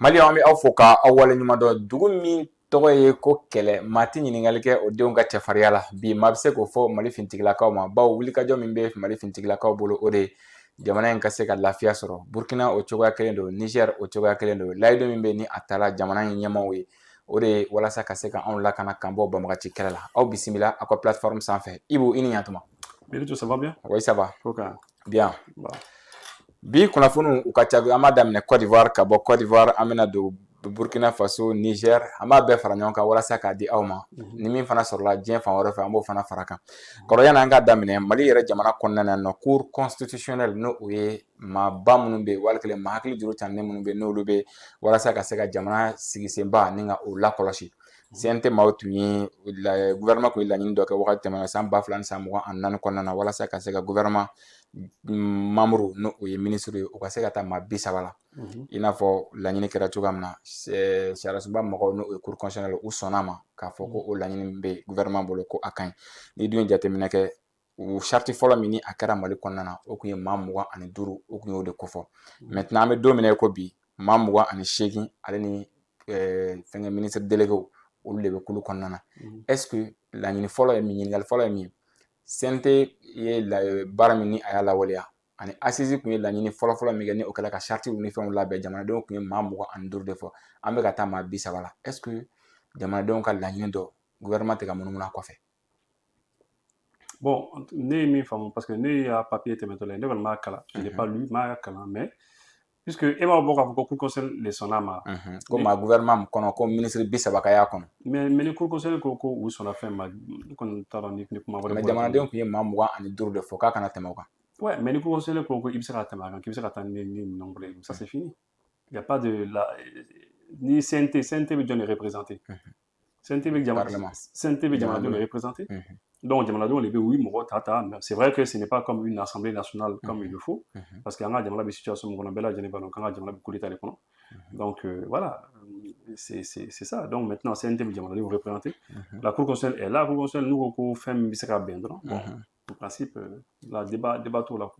Mali an bɛ aw fo ka aw waleɲuman dɔn dugu min tɔgɔ ye ko kɛlɛ maa tɛ ɲininkali kɛ o denw ka cɛfarinya la bi maa bɛ se k'o fɔ Mali fintigilakaw ma bawo wulikajɔ min bɛ Mali fintigilakaw bolo o de ye jamana in ka se ka lafiya sɔrɔ Burkina o cogoya kelen don Niger o cogoya kelen don layidu min bɛ ni a taala jamana in ɲɛmaaw ye o de ye walasa ka se ka anw lakana k'an bɔ banbagaci kɛlɛ la aw bisimila aw ka plateforme sanfɛ Ibu i ni ɲantuma. Benito, ça va bien? Oui, ça va. Ok. Bien. Bi kunnafoniw u ka ca an b'a daminɛ Côte d'Ivoire ka bɔ Côte d'Ivoire an bɛna don Burkina Faso Niger an b'a bɛɛ fara ɲɔgɔn kan walasa k'a di aw ma ni min fana sɔrɔla diɲɛ fan wɛrɛ fɛ an b'o fana fara kan kɔrɔya n'an ka daminɛ Mali yɛrɛ jamana kɔnɔna na nɔ cour constitutionnelle n'o o ye maaba minnu bɛ wali kelen maa hakili juru cannen minnu bɛ n'olu bɛ walasa ka se ka jamana sigi senba ni ka o lakɔlɔsi CNT maaw tun ye gouvernement kun ye laɲini dɔ kɛ wagati tɛmɛna san 2000 ni san 24 kɔnɔna na walasa ka se ka gouvernement membre n'o o ye ministre ye o ka se ka taa maa 30 la i n'a fɔ laɲini kɛra cogoya min na sariyasunba mɔgɔw n'o ye cour constitutionnelle u sɔnna ma k'a fɔ ko o laɲini min bɛ gouvernement bolo ko a ka ɲi ni dun ye jateminɛ kɛ o charte fɔlɔ min ni a kɛra Mali kɔnɔna na o kun ye maa 25 o kun y'o de kofɔ maintenant an bɛ don min na ko bi maa 28 ale ni fɛnkɛ ministre délégué olu de bɛ kulu kɔnɔna na est-ce que laɲini fɔlɔ ye min ɲininkali fɔlɔ ye min CNT ye baara min ni a y'a lawaleya ani assise kun ye laɲini fɔlɔ min kɛ ni o kɛla ka charte ni fɛnw labɛn jamanadenw kun ye maa 25 de fɔ an bɛ ka taa maa 30 la est-ce que jamanadenw ka laɲini dɔ gouvernement tɛ ka munumunu a kɔfɛ. Bon, ne ye min faamu parce que ne y'a papier tɛmɛtɔ la ne kɔni m'a kalan je n'ai pas lu m'a kalan mais puisque e m'a bɔ k'a fɔ ko cour constitutionnelle de sɔnna ma ko maa gouvernement kɔnɔ ko ministre 30 ka y'a kɔnɔ mais ni cour constitutionnelle ko u sɔnna fɛn ma ne kɔni t'a dɔn ni kuma wɛrɛ mais jamanadenw kun ye maa 25 de fɔ k'a kana tɛmɛ o kan. Ouais, mais ni cour constitutionnelle ko i bɛ se ka tɛmɛ a kan k'i bɛ se ka taa ni minɛn bolo ça c'est fini il y a pas de la ni CNT bɛ jɔn de représenter CNT bɛ jamanadenw de représenter donc jamanadenw de bɛ oui mɔgɔ ta mais c'est vrai que ce n'est pas comme une assemblée nationale comme il le faut parce que an ka jamana bɛ situation min kɔnɔ bɛɛ lajɛlen b'a dɔn k'an ka jamana bɛ coup d'état de kɔnɔ donc voilà c'est ça donc maintenant CNT bɛ jamanadenw représenter la cour constitutionnelle est là la cour constitutionnelle n'u ko ko fɛn min bɛ se ka bɛn dɔrɔn bon en principe la débat t'o la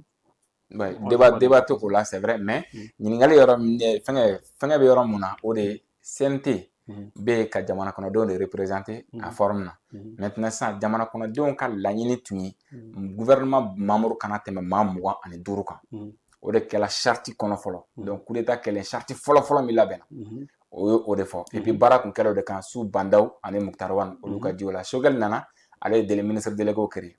ouais débat t'o la c'est vrai mais ɲininkali yɔrɔ fɛngɛ bɛ yɔrɔ mun na o de ye CNT bɛ ka jamana kɔnɔdenw de représenter a forme na maintenant sisan jamana kɔnɔdenw ka laɲini tun ye gouvernement membre kana tɛmɛ maa 25 kan o de kɛla charte kɔnɔ fɔlɔ donc coup d'état kɛlen charte fɔlɔ min labɛnna o ye o de fɔ et puis baara kun kɛra o de kan Su Bandaw ani Muktar Wan olu ka jiw la Choguel nana ale ye ministre délégué créé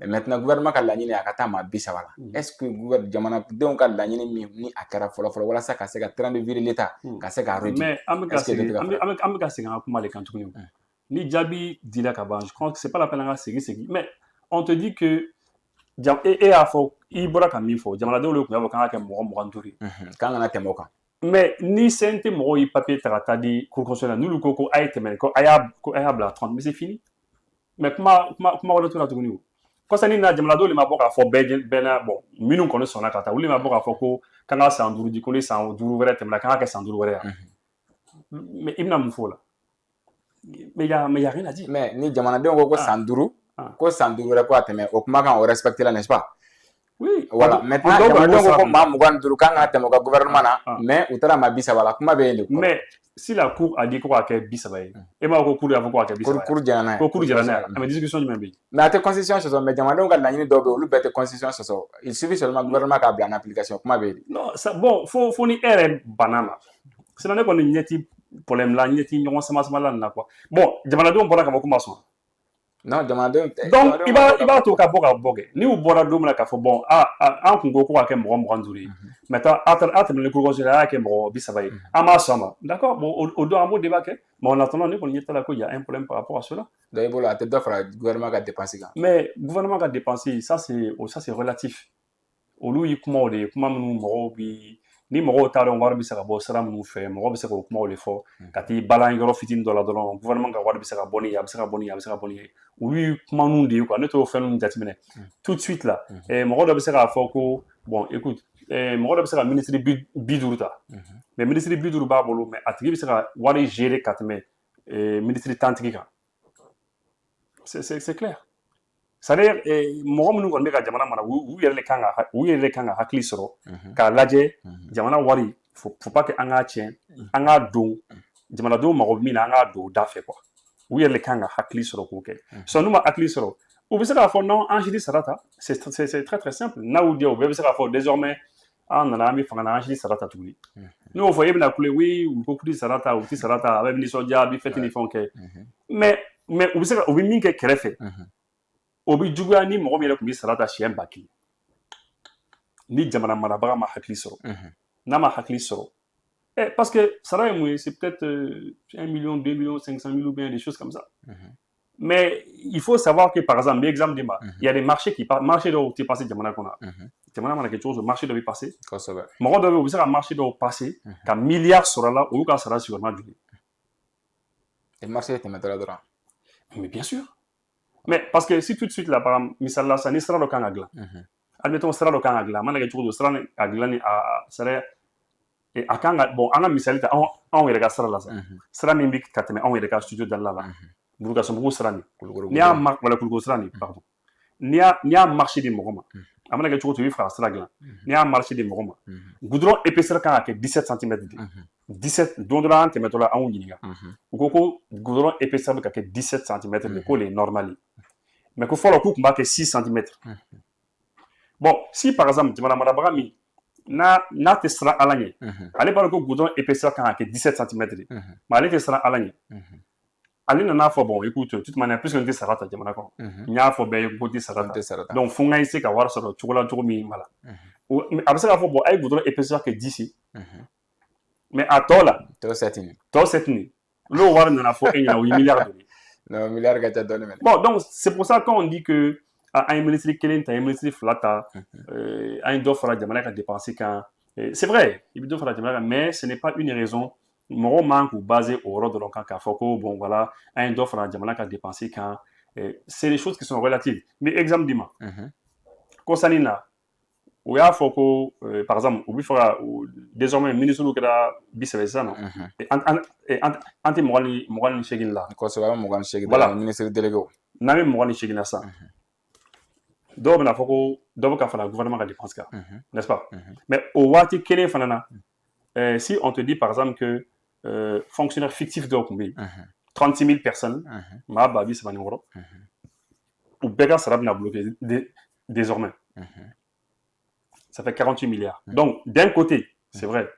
mais maintenant gouvernement ka laɲini a ka taa maa 30 la est-ce que jamanadenw ka laɲini min ni a kɛra fɔlɔ walasa ka se ka train de vie de l'État ka se ka redire mais an bɛ ka segin an ka kuma de kan tuguni ni jaabi dila ka ban je crois que c'est pas la peine an ka segin mais on te dit que e y'a fɔ i bɔra ka min fɔ jamanadenw de tun y'a fɔ k'an ka kɛ mɔgɔ 25 ye k'an kana tɛmɛ o kan mais ni CNT mɔgɔw ye papier ta ka taa di cour constitutionnelle n'olu ko a ye tɛmɛ ko a y'a bila 30 mais c'est fini mais kuma wɛrɛ t'o la tuguni o kɔsani na jamanadenw de ma bɔ k'a fɔ bɛɛ na bon minnu kɔni sɔnna ka taa olu de ma bɔ k'a fɔ ko k'an ka san 5 di ko ni san 5 wɛrɛ tɛmɛna k'an ka kɛ san 5 wɛrɛ yan mais i bɛna mun fɔ o la mais y a rien à dire mais ni jamanadenw ko san 5 ko san 5 wɛrɛ ko a tɛmɛ o kumakan o respecté la n'est-ce pas oui voilà maintenant jamanadenw ko maa 25 k'an ka tɛmɛ o ka gouvernement na mais u taara maa 30 la kuma bɛ yen de mais si la cour a dit ko k'a kɛ 30 ye e m'a ko cour y'a fɔ ko k'a kɛ 30 cour jɛra n'a ye ko cour jɛra n'a ye mais discussion jumɛn bɛ yen mais a tɛ constitution sɔsɔ mais jamanadenw ka laɲini dɔw bɛ yen olu bɛɛ tɛ constitution sɔsɔ il suffit seulement gouvernement k'a bila en application kuma bɛ yen non bon fo ni e yɛrɛ banna ma sinon ne kɔni ɲɛ ti problème la ɲɛ ti ɲɔgɔn sama la nin na quoi bon jamanadenw bɔra ka fɔ ko ma sɔn non jamanadenw tɛ donc i b'a to ka bɔ kɛ ni u bɔra don min na k'a fɔ bon an kun ko k'a kɛ mɔgɔ 25 ye maintenant a tɛmɛlen cour constitutionnelle a y'a kɛ mɔgɔ 30 ye an b'a sɔn ma d'accord bon o don an b'o débat kɛ mais en attendant ne kɔni ɲɛ t'a la ko y a un problème par rapport à cela donc i bolo a tɛ dɔ fara gouvernement ka dépense kan mais gouvernement ka dépense ça c'est relatif olu ye kumaw de ye kuma minnu mɔgɔw bi ni mɔgɔw t'a dɔn wari bɛ se ka bɔ sira minnu fɛ mɔgɔ bɛ se k'o kumaw de fɔ ka t'i balan yɔrɔ fitinin dɔ la dɔrɔn gouvernement ka wari bɛ se ka bɔ ni ye a bɛ se ka bɔ ni ye a bɛ se ka bɔ ni ye olu ye kuma ninnu de ye quoi ne t'o fɛn ninnu jateminɛ tout de suite là mɔgɔ dɔ bɛ se k'a fɔ ko bon écoute mɔgɔ dɔ bɛ se ka ministre 50 ta mais ministre 50 b'a bolo mais a tigi bɛ se ka wari gérer ka tɛmɛ ministre 10 tigi kan c'est clair c'est-à-dire mɔgɔ minnu kɔni bɛ ka jamana mara u yɛrɛ de kan ka hakili sɔrɔ k'a lajɛ jamana wari faut pas que an k'a tiɲɛ an k'a don jamanadenw mago bɛ min na an k'a don o da fɛ quoi u yɛrɛ de kan ka hakili sɔrɔ k'o kɛ sinon n'u ma hakili sɔrɔ u bɛ se k'a fɔ non an si tɛ sara ta c'est très très simple n'aw diya u bɛɛ bɛ se k'a fɔ désormais an nana an bɛ fanga na an si tɛ sara ta tuguni n'o fɔ e bɛna kule oui u ko k'u tɛ sara ta u tɛ sara ta a bɛ nisɔndiya a bɛ fɛti ni fɛnw kɛ mais u bɛ se ka u bɛ min kɛ kɛrɛfɛ o bɛ juguya ni mɔgɔ min yɛrɛ tun bɛ sara ta siɲɛ 1000 ni jamana marabaga ma hakili sɔrɔ n'a ma hakili sɔrɔ parce que sara ye mun ye c'est peut-être 1 million 2 millions 500 000 ou bien des choses comme ça mais il faut savoir que par exemple exemple di ma il y a des marchés qui marché dɔw tɛ passer jamana kɔnɔ jamana mana kɛ cogo cogo marché dɔ bɛ passer mɔgɔ dɔw bɛ u bɛ se ka marché dɔw passer ka miliyari sɔrɔ a la olu ka sara sigiyɔrɔma joli marché tɛmɛtɔla dɔrɔn mais bien sûr mais parce que si tout de suite là par exemple misali la sisan ni sira dɔ kan ka dilan admettons sira dɔ kan ka dilan a mana kɛ cogo cogo sira a dilan ni sara a kan ka bon an ka misali ta anw yɛrɛ ka sira la sa sira min bɛ ka tɛmɛ anw yɛrɛ ka studio dala la Burukasɔnbugu sira nin n'i y'a wala Kulukoro sira nin pardon n'i y'a marché di mɔgɔ ma a mana kɛ cogo cogo i bɛ fɛ ka sira dilan n'i y'a marché di mɔgɔ ma goudron épaisseur kan ka kɛ 17 cm de 17 don dɔ la an tɛmɛtɔ la an y'u ɲininka u ko ko goudron épaisseur bɛ ka kɛ 17 cm de ko le normal mais ko fɔlɔ k'u tun b'a kɛ 6 cm bon si par exemple jamana marabaga min n'a tɛ siran ala ɲɛ ale b'a dɔn ko goudron épaisseur kan ka kɛ 17 cm de mais ale tɛ siran ala ɲɛ ale nana fɔ bon écoute de toute manière puisque n tɛ sara ta jamana kɔnɔ n y'a fɔ bɛɛ ye ko n tɛ sara ta donc fo n ka se ka wari sɔrɔ cogo la cogo min b'a la a bɛ se k'a fɔ bon a ye goudron épaisseur kɛ 10 mais a tɔ la tɔ 7 nin n'o wari nana fɔ e ɲɛna o ye miliyari de ye non miliyari ka ca dɔɔni mɛnɛ bon donc c'est pour ça qu'on dit que an ye ministre kelen ta an ye ministre 2 ta an ye dɔ fara jamana ka dépense kan c'est vrai i bɛ dɔ fara jamana kan mais ce n'est pas une raison mɔgɔw man k'u baser o yɔrɔ dɔrɔn kan k'a fɔ ko bon voilà an ye dɔ fara jamana ka dépense kan c'est des choses qui sont relatives mais exemple di ma kɔsani na o y'a fɔ ko par exemple u bɛ fɛ ka désormais ministre kɛra 30 sisan nɔ an tɛ 28 la kosɛbɛ an bɛ 28 voilà la ministre délégué n'an bɛ 28 na sisan dɔw bɛna fɔ ko dɔ bɛ ka fara gouvernement ka dépense kan n'est-ce pas mais o waati kelen fana na si on te dit par exemple que fonctionnaire fictif dɔw tun bɛ yen 36 000 personnes maa 36,000 u bɛɛ ka sara bɛna bloquer désormais ça fait 48 milliards donc d'un côté c'est vrai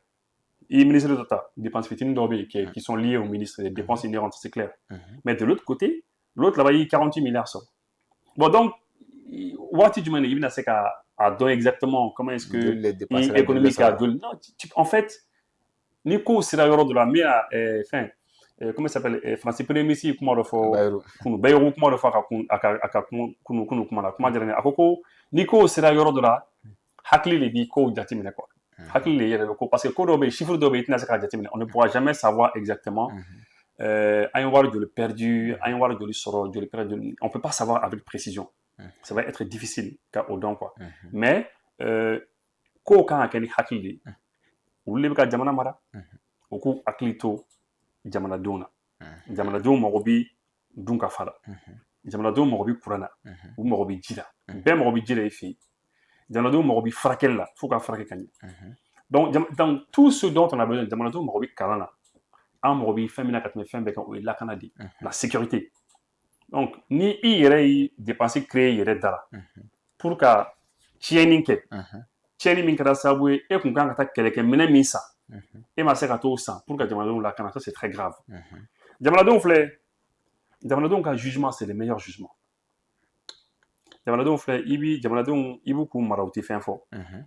i ministre de ta dépenses fitinin dɔw bɛ yen qui sont liées au ministre des dépenses inhérentes c'est clair mais de l'autre côté l'autre là-bas il y a 48 milliards sɔrɔ bon donc waati jumɛn de i bɛna se ka dɔn exactement comment est-ce que économique a joli non en fait ni kow sera yɔrɔ dɔ la n bɛna fɛn comment ça s'appelle français premier ministre ye kuma dɔ fɔ kunu Bayiru kuma dɔ fɔ a ka kunu kuma la kuma diyara ne a ko ko ni kow sera yɔrɔ dɔ la hakili de b'i kow jateminɛ quoi hakili de yɛrɛ bɛ ko parce que ko dɔw bɛ yen chiffre dɔw bɛ yen i tɛna se k'a jateminɛ on ne pourra jamais savoir exactement an ye wari joli perdu an ye wari joli sɔrɔ joli perdu on peut pas savoir avec précision ça va être difficile ka o dɔn quoi mais kow kan ka kɛ ni hakili de ye olu de bɛ ka jamana mara u k'u hakili to jamanadenw na jamanadenw mago bɛ dun ka fa la jamanadenw mago bɛ kuran na u mago bɛ ji la bɛɛ mago bɛ ji la i fɛ yen jamanadenw mago bɛ furakɛli la fo ka furakɛ ka ɲɛ donc tout ce dont on a besoin jamanadenw mago bɛ kalan na an mago bɛ fɛn min na ka tɛmɛ fɛn bɛɛ kan o ye lakana de ye la sécurité donc ni i yɛrɛ ye dépense créer yɛrɛ da la pour ka tiɲɛni kɛ tiɲɛni min kɛra sababu ye e kun kan ka taa kɛlɛkɛminɛn min san e ma se ka t'o san pour ka jamanadenw lakana ça c'est très grave jamanadenw filɛ jamanadenw ka jugement c'est le meilleur jugement jamanadenw filɛ jamanadenw i b'u k'u mara u tɛ fɛn fɔ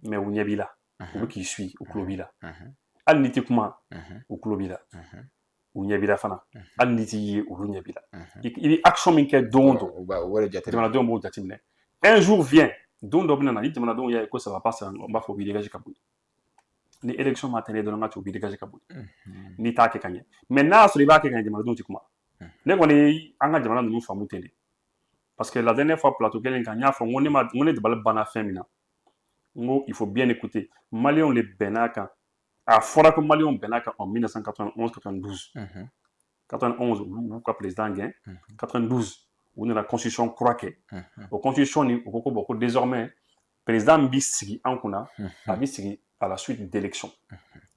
mais u ɲɛ b'i la u bɛ k'i suit u tulo b'i la hali ni tɛ kuma u tulo b'i la u ɲɛ b'i la fana hali ni t'i ye olu ɲɛ b'i la i bɛ action min kɛ don o don jamanadenw b'o jateminɛ un jour vient don dɔ bɛ na ni jamanadenw y'a ye ko ça va pas on b'a fɔ u b'i dégager ka bɔ yen ni élection ma tɛnɛ dɔrɔn ka tu u b'i dégager ka bɔ yen n'i t'a kɛ ka ɲɛ mais n'a y'a sɔrɔ i b'a kɛ ka ɲɛ jamanadenw tɛ kuma ne kɔni an ka jamana ninnu faamu ten de parce que la dernière fois plateau kelen kan n y'a fɔ n ko ne dabali banna fɛn min na n ko il faut bien écouter maliyɛnw de bɛnn'a kan a fɔra ko maliyɛnw bɛnn'a kan en 1991-92 91 olu ka président gɛn 92 u nana constitution kura kɛ o constitution ni u ko ko bon ko désormais président bɛ sigi an kunna a bɛ sigi à la suite d'élection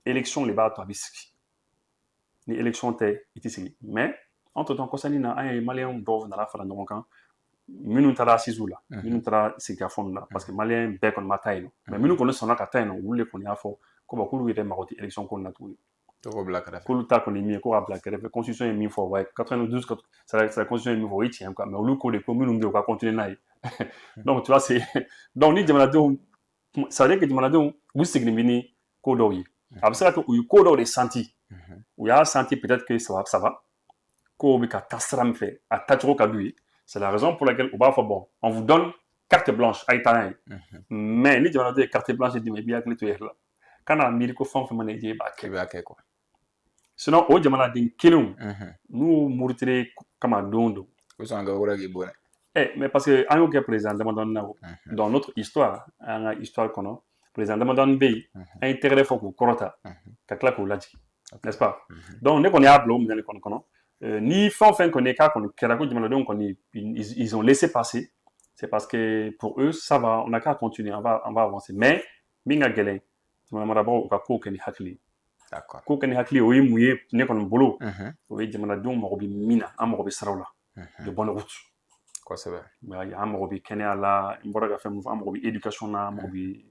élection les b'a to a bɛ sigi ni élection tɛ i tɛ sigi mais entre temps kɔsani na an ye maliyɛn dɔw nana fara ɲɔgɔn kan minnu taara assise la minnu taara sigikafɔ la parce que maliyɛn bɛɛ kɔni ma taa yen nɔ mais minnu kɔni sɔnna ka taa yen nɔ olu de kɔni y'a fɔ ko bon k'olu yɛrɛ mago tɛ élection ko in na tuguni k'olu ta kɔni min ye ko k'a bila kɛrɛfɛ constitution ye min fɔ ouais 92 c'est la constitution ye min fɔ o ye tiɲɛ quoi mais olu ko de ko minnu bɛ yen u ka continuer n'a ye donc tu vois c'est donc ni jamanadenw ça veut dire que jamanadenw u seginni bɛ ni ko dɔw ye a bɛ se ka kɛ u ye ko dɔw de senti u y'a senti peut-être que ça va ko bɛ ka taa sira min fɛ a tacogo ka d'u ye c'est la raison pour laquelle u b'a fɔ bon on vous donne carte blanche a ye taa n'a ye mais ni jamanaden ye carte blanche d'i ma i b'i hakili to i yɛrɛ la kana miiri ko fɛn o fɛn mana i diya i b'a kɛ quoi sinon o jamanaden kelenw n'u murutere kama don o don mais parce que an y'o kɛ président damadɔni na o dans notre histoire an ka histoire kɔnɔ président damadɔni bɛ yen an ye tɛgɛrɛ fɔ k'u kɔrɔta ka tila k'u lajigin n'est-ce pas donc ne kɔni y'a bila o minɛn de kɔni kɔnɔ ni fɛn o fɛn kɔni k'a kɔni kɛra ko jamanadenw kɔni ils ont laissé passer c'est parce que pour eux ça va on n'a qu'à continuer on va avancer mais min ka gɛlɛn jamana marabagaw u ka kow kɛ ni hakili ye ko kɛ ni hakili o ye mun ye ne kɔni bolo o ye jamanadenw mago bɛ min na an mago bɛ siraw la de bonne route kosɛbɛ an mago bɛ kɛnɛya la n bɔra ka fɛn min fɔ an mago bɛ éducation na an mago bɛ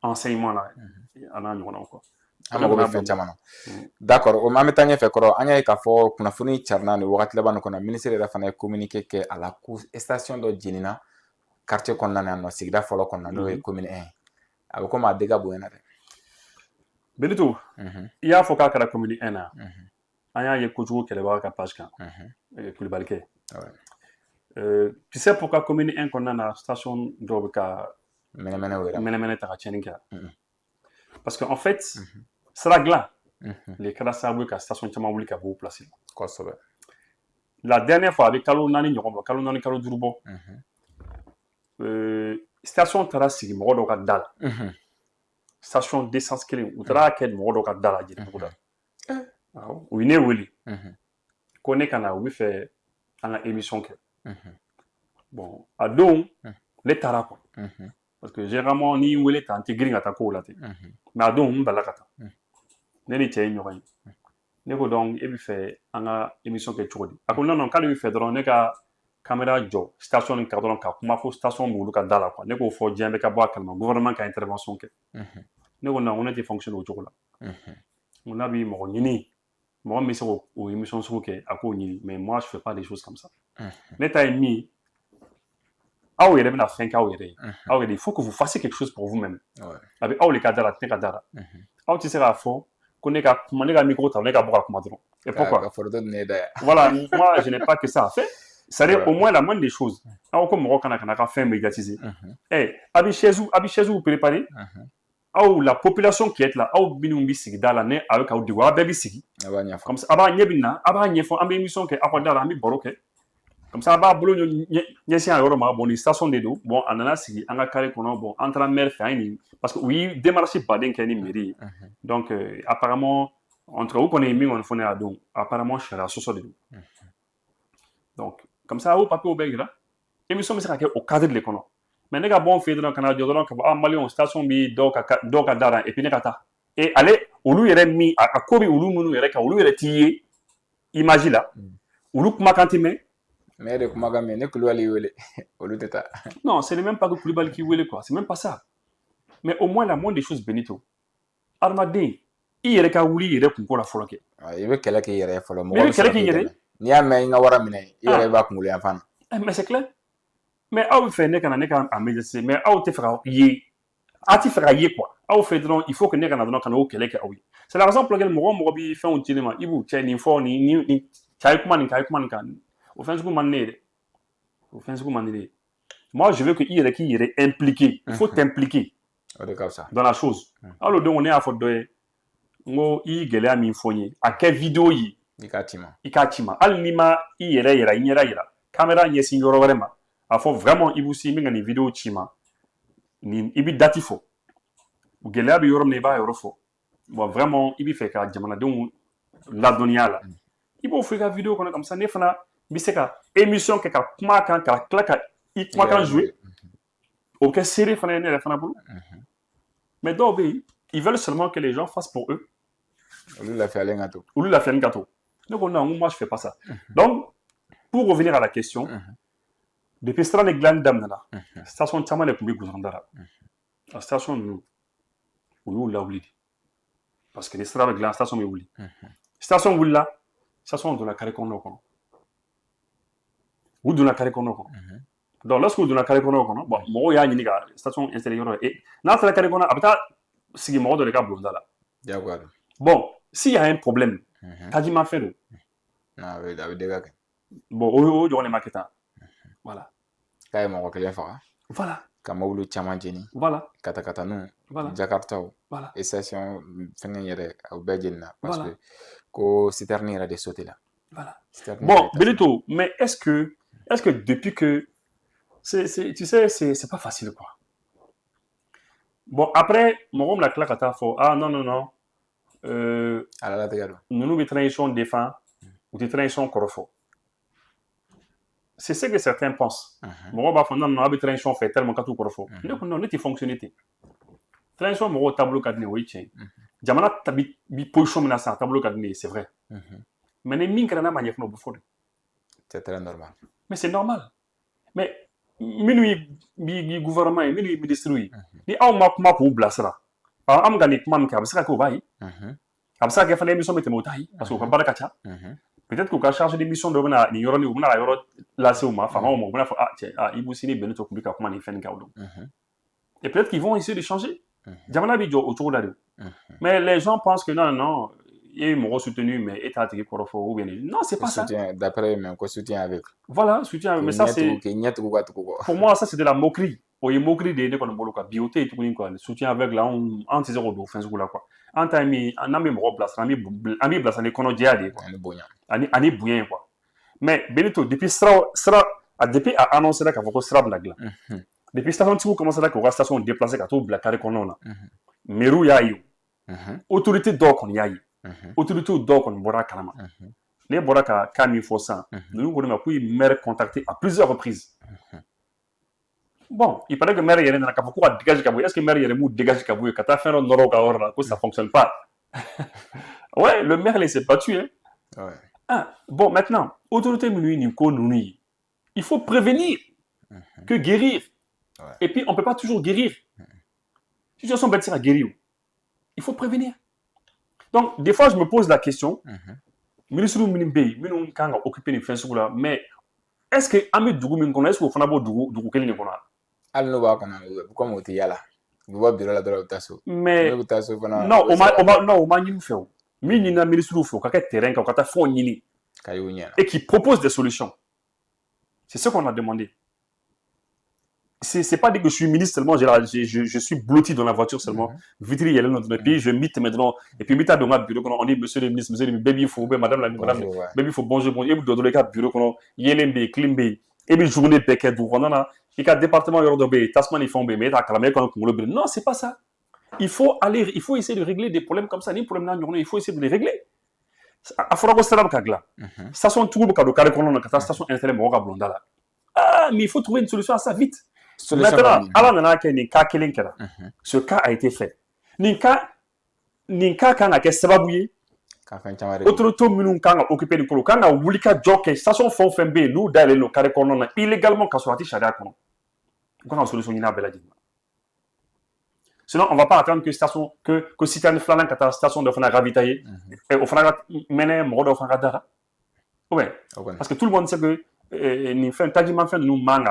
enseignement la a n'a ɲɔgɔnnaw quoi an mago bɛ fɛn caman na d'accord o an bɛ taa ɲɛfɛ kɔrɔ an y'a ye k'a fɔ kunnafoni carina nin wagati laban nin kɔnɔ minisiri yɛrɛ fana ye communiqué kɛ a la ko station dɔ jenina quartier kɔnɔna na yan nɔ sigida fɔlɔ kɔnɔna n'o ye commune 1 a bɛ komi a dégâts bonyana dɛ Benito i y'a fɔ k'a kɛra commune 1 na an y'a ye kojugu kɛlɛbaga ka page kan Kulubalikɛ tu sais pourquoi commune 1 kɔnɔna na station dɔw bɛ ka mɛnɛmɛnɛ ta ka tiɲɛni kɛ parce que en fait sira dilan le kɛra sababu ye ka station caman wuli ka bɔ o place la kosɛbɛ la dernière fois a bɛ kalo 4 ɲɔgɔn bɔ kalo 4 kalo 5 bɔ station taara sigi mɔgɔ dɔw ka da la station d'essence kelen u taara kɛ mɔgɔ dɔw ka da la Jelibugu da u ye ne wele ko ne ka na u bɛ fɛ an ka émission kɛ bon a don ne taara quoi parce que généralement n'i wele tan n tɛ girin ka taa kow la ten mais a don n balila ka taa ne ni cɛ ye ɲɔgɔn ye ne ko donc e bɛ fɛ an ka émission kɛ cogo di a ko non non k'ale bɛ fɛ dɔrɔn ne ka caméra jɔ station nin kan dɔrɔn ka kuma fo station b'olu ka da la quoi ne k'o fɔ diɲɛ bɛ ka bɔ a kalama gouvernement ka intervention kɛ ne ko non ko ne tɛ fonctionner o cogo la n ko n'a bɛ mɔgɔ ɲini mɔgɔ min bɛ se k'o émission sugu kɛ a k'o ɲini mais moi je fais pas des choses comme ça ne ta ye min ye aw yɛrɛ bɛna fɛn kɛ aw yɛrɛ ye aw yɛrɛ il faut que vous fassiez quelque chose pour vous-même a bɛ aw de ka da la ne ka da la aw tɛ se k'a fɔ ko ne ka kuma ne ka micro ta ne ka bɔ ka kuma dɔrɔn et pourquoi voilà moi je n'ai pas que ça à faire c'est-à-dire au moins la moindre des choses aw ko mɔgɔ kana ka fɛn médiatiser a bɛ chaise préparer aw la population qui est là aw minnu bɛ sigida la ne a bɛ k'aw degun aw bɛɛ bɛ sigi comme ça a b'a ɲɛ bɛ na a b'a ɲɛfɔ an bɛ émission kɛ aw ka da la an bɛ baro kɛ comme ça a b'a bolo ɲɛsin a yɔrɔ ma bon nin station de don bon a nana sigi an ka carré kɔnɔ bon an taara maire fɛ an ye nin parce que u ye démarche baden kɛ ni mairie ye donc apparemment en tout cas u kɔni ye min kɔni fɔ ne y'a don apparemment sariya sɔsɔ de don donc comme ça o papier bɛɛ yira émission bɛ se ka kɛ o cadre de kɔnɔ mais ne ka bɔ n fɛ yen dɔrɔn ka na jɔ dɔrɔn ka fɔ maliyɛnw station bɛ dɔw ka da la et puis ne ka taa et ale olu yɛrɛ min a ko bɛ olu minnu yɛrɛ kan olu yɛrɛ t'i ye image la olu kumakan tɛ mɛn mais de kumakan mɛn ne Kulibali y'i wele olu tɛ taa non c'est même pas que Kulibali k'i wele quoi c'est même pas ça mais au moins la moindre des choses Benito adamaden i yɛrɛ ka wuli i yɛrɛ kunko la fɔlɔ kɛ i bɛ kɛlɛ k'i yɛrɛ ye fɔlɔ mɔgɔ bɛ kɛlɛ k'i yɛrɛ n'i y'a mɛn i ka wara minɛ i yɛrɛ b'a kunkolo yan fan mais c'est clair mais aw bɛ fɛ ne ka na ne ka a médiatiser mais aw tɛ fɛ ka ye a tɛ fɛ ka ye quoi aw fɛ dɔrɔn il faut que ne ka na dɔrɔn ka na o kɛlɛ kɛ aw ye c'est la raison pour laquelle mɔgɔ bɛ fɛnw ci ne ma i b'u cɛ nin fɔ nin cɛ ye kuma nin kan o fɛn sugu man di ne ye dɛ o fɛn sugu man di ne ye moi je veux que i yɛrɛ k'i yɛrɛ impliquer il faut t'impliquer dans la chose hali o don ne y'a fɔ dɔ ye n ko i ye gɛlɛya min fɔ n ye a kɛ vidéo ye i k'a ci ma hali n'i ma i yɛrɛ yira i ɲɛda yira caméra ɲɛsin yɔrɔ wɛrɛ ma a fɔ vraiment Ibou Sy min ka nin vidéo ci ma ni i bɛ date fɔ gɛlɛya bɛ yɔrɔ min na i b'a yɔrɔ fɔ bon vraiment i bɛ fɛ ka jamanadenw ladɔnniya la i b'o fɔ i ka vidéo kɔnɔ comme ça ne fana bɛ se ka émission kɛ ka kuma kan ka tila ka i kumakan jouer o kɛ seere fana ye ne yɛrɛ fana bolo mais dɔw bɛ yen ils veulent seulement que les gens fassent pour eux Olu lafiyalen ka to. Olu lafiyalen ka to. Donc non, moi je fais pas ça. Donc pour revenir à la question, depuis sira ni dilanni daminɛna station caman de tun bɛ goudron la. A station ninnu u y'u lawuli de parce que ni sira bɛ dilan station bɛ wuli. Station wulila station donna carré kɔnɔnaw kɔnɔ. U donna carré kɔnɔnaw kɔnɔ. Donc lorsqu'u donna carré kɔnɔnaw kɔnɔ bon mɔgɔw y'a ɲini ka station installer yɔrɔ ye n'a sera carré kɔnɔ a bɛ taa sigi mɔgɔ dɔ de ka bulonda la. Diyagoya. Bon s'il y a un problème tajimafɛn don. A bɛ dégâts kɛ. Bon o ɲɔgɔn de ma kɛ tan. Voilà. K'a ye mɔgɔ kelen faga. Voilà. Ka mobili caman jeni. Voilà. Katakataninw. Voilà. Jakartaw. Voilà. Station fɛngɛ yɛrɛ u bɛɛ jenina. Parce Voilà. que ko citerne yɛrɛ de sauté la. Voilà. Citerne Bon, Benito, mais est-ce que depuis que tu sais c'est pas facile quoi. Bon après mɔgɔ min na tila ka taa fɔ ah non ala latigɛ don. Ninnu bɛ transition défend u tɛ transition kɔrɔfɔ. C'est ce que certains pensent. Mɔgɔw b'a fɔ non a bɛ transition fɛ tellement ka t'u kɔrɔfɔ. Ne ko non ne tɛ fonctionner ten. Transition mɔgɔw taabolo ka di ne ye o ye tiɲɛ ye. Jamana bi position min na sisan a taabolo ka di ne ye c'est vrai. Mais ni min kɛra n'a ma ɲɛ fana o bɛ fɔ de. C'est très normal. Mais c'est normal. Mais minnu ye gouvernement ye minnu ye ministre ye ni aw ma kuma k'u bilasira an bɛ ka nin kuma min kɛ a bɛ se ka kɛ o b'a ye a bɛ se ka kɛ fana émission bɛ tɛmɛ o t'a ye parce que u ka baara ka ca peut-être qu'u ka charge d'émission dɔ bɛ na nin yɔrɔnin u bɛna ka yɔrɔ lase u ma famaw ma u bɛna fɔ ah cɛ Ibou Sini Benito tun bɛ ka kuma nin fɛn nin kan o don et peut-être qu'ils vont essayer de changer jamana bɛ jɔ o cogo la de mais les gens pensent que non il y a mɔgɔ soutenu mais e t'a tigi kɔrɔfɔ ou bien non c'est pas ça d'après même quoi soutien avec voilà soutien mais ça c'est pour moi ça c'est de la moquerie o ye moquerie de ne kɔni bolo quoi bi o tɛ yen tuguni quoi le soutien avec là an tɛ se k'o don fɛn sugu la quoi an ta min n'an bɛ mɔgɔ bilasira an bɛ bilasira ni kɔnɔjɛya de ye quoi ani bonya ye quoi mais Benito depuis sira depuis a annoncé la k'a fɔ ko sira bɛna dilan depuis station tigiw commencé k'u ka station déplacer ka t'u bila carré kɔnɔnaw na mairie y'a ye autorité dɔw kɔni y'a ye autorité dɔw kɔni bɔra a kalama ne bɔra ka cas min fɔ sisan ninnu ko ne ma k'u ye maire contacté à plusieurs reprises bon il paraît que maire yɛrɛ nana k'a fɔ ko ka dégage ka bɔ est-ce que maire yɛrɛ m'u dégage ka bɔ yen ka taa fɛn dɔ nɔrɔ u ka yɔrɔ la ko ça fonctionne pas ouais le maire il s'est battu hein ah bon maintenant autorité minnu ye nin ko ninnu ye il faut prévenir que guérir et puis on peut pas toujours guérir situation bɛɛ tɛ se ka guérir il faut prévenir. Donc, des fois, je me pose la question, ministre minnu bɛ yen minnu kan ka occuper nin fɛn sugu la mais est-ce que an bɛ dugu min kɔnɔ est-ce que o fana b'o dugu kelen de kɔnɔ hali n'o b'a kɔnɔ comme o tɛ yala u bɛ bɔ bureau la dɔrɔn u bɛ taa so mais u bɛ taa so fana non o ma ɲini u fɛ o min ɲinina ministre fɛ o ka kɛ terrain kan u ka taa fɛnw ɲini ka y'o ɲɛna et qui propose des solutions c'est ce qu'on a demandé. C'est pas dit que je suis ministre seulement, je suis blotti dans la voiture seulement. Vitri, il y a notre pays, je mite maintenant. Et puis, mita dans ma bureau, on dit monsieur le ministre, baby, il faut, madame la ministre, baby, il faut bonjour, et puis, dans le cas bureau, il y a l'embé, climbe, et puis, journée, péquet, d'où on a, et qu'à département, il y a l'ordre, tasman, il faut mais t'as clamé quand on le non, c'est pas ça. Il faut essayer de régler des problèmes comme ça, ni problème là, il faut essayer de les régler. À Forogo Salam Kagla, station tout le monde, carré qu'on a, station installée, Moga Blondala. Ah, mais il faut trouver une solution à ça vite. Maintenant, ala nana kɛ nin cas kelen kɛra ce cas a été fait nin cas kan ka kɛ sababu ye autorité minnu kan ka occuper nin kolo kan ka wuli ka jɔ kɛ station fɛn o fɛn bɛ yen n'u dayɛlɛlen don carré kɔnɔna na illégalement ka sɔrɔ a tɛ sariya kɔnɔ u kan ka solution ɲini a bɛɛ lajɛlen sinon on va pas attendre que citerne filanan ka taa station dɔ fana ravitailler o fana ka mɛnɛ mɔgɔ dɔw fana ka daga ouais parce que tout le monde sait que nin fɛn tajimafɛn ninnu man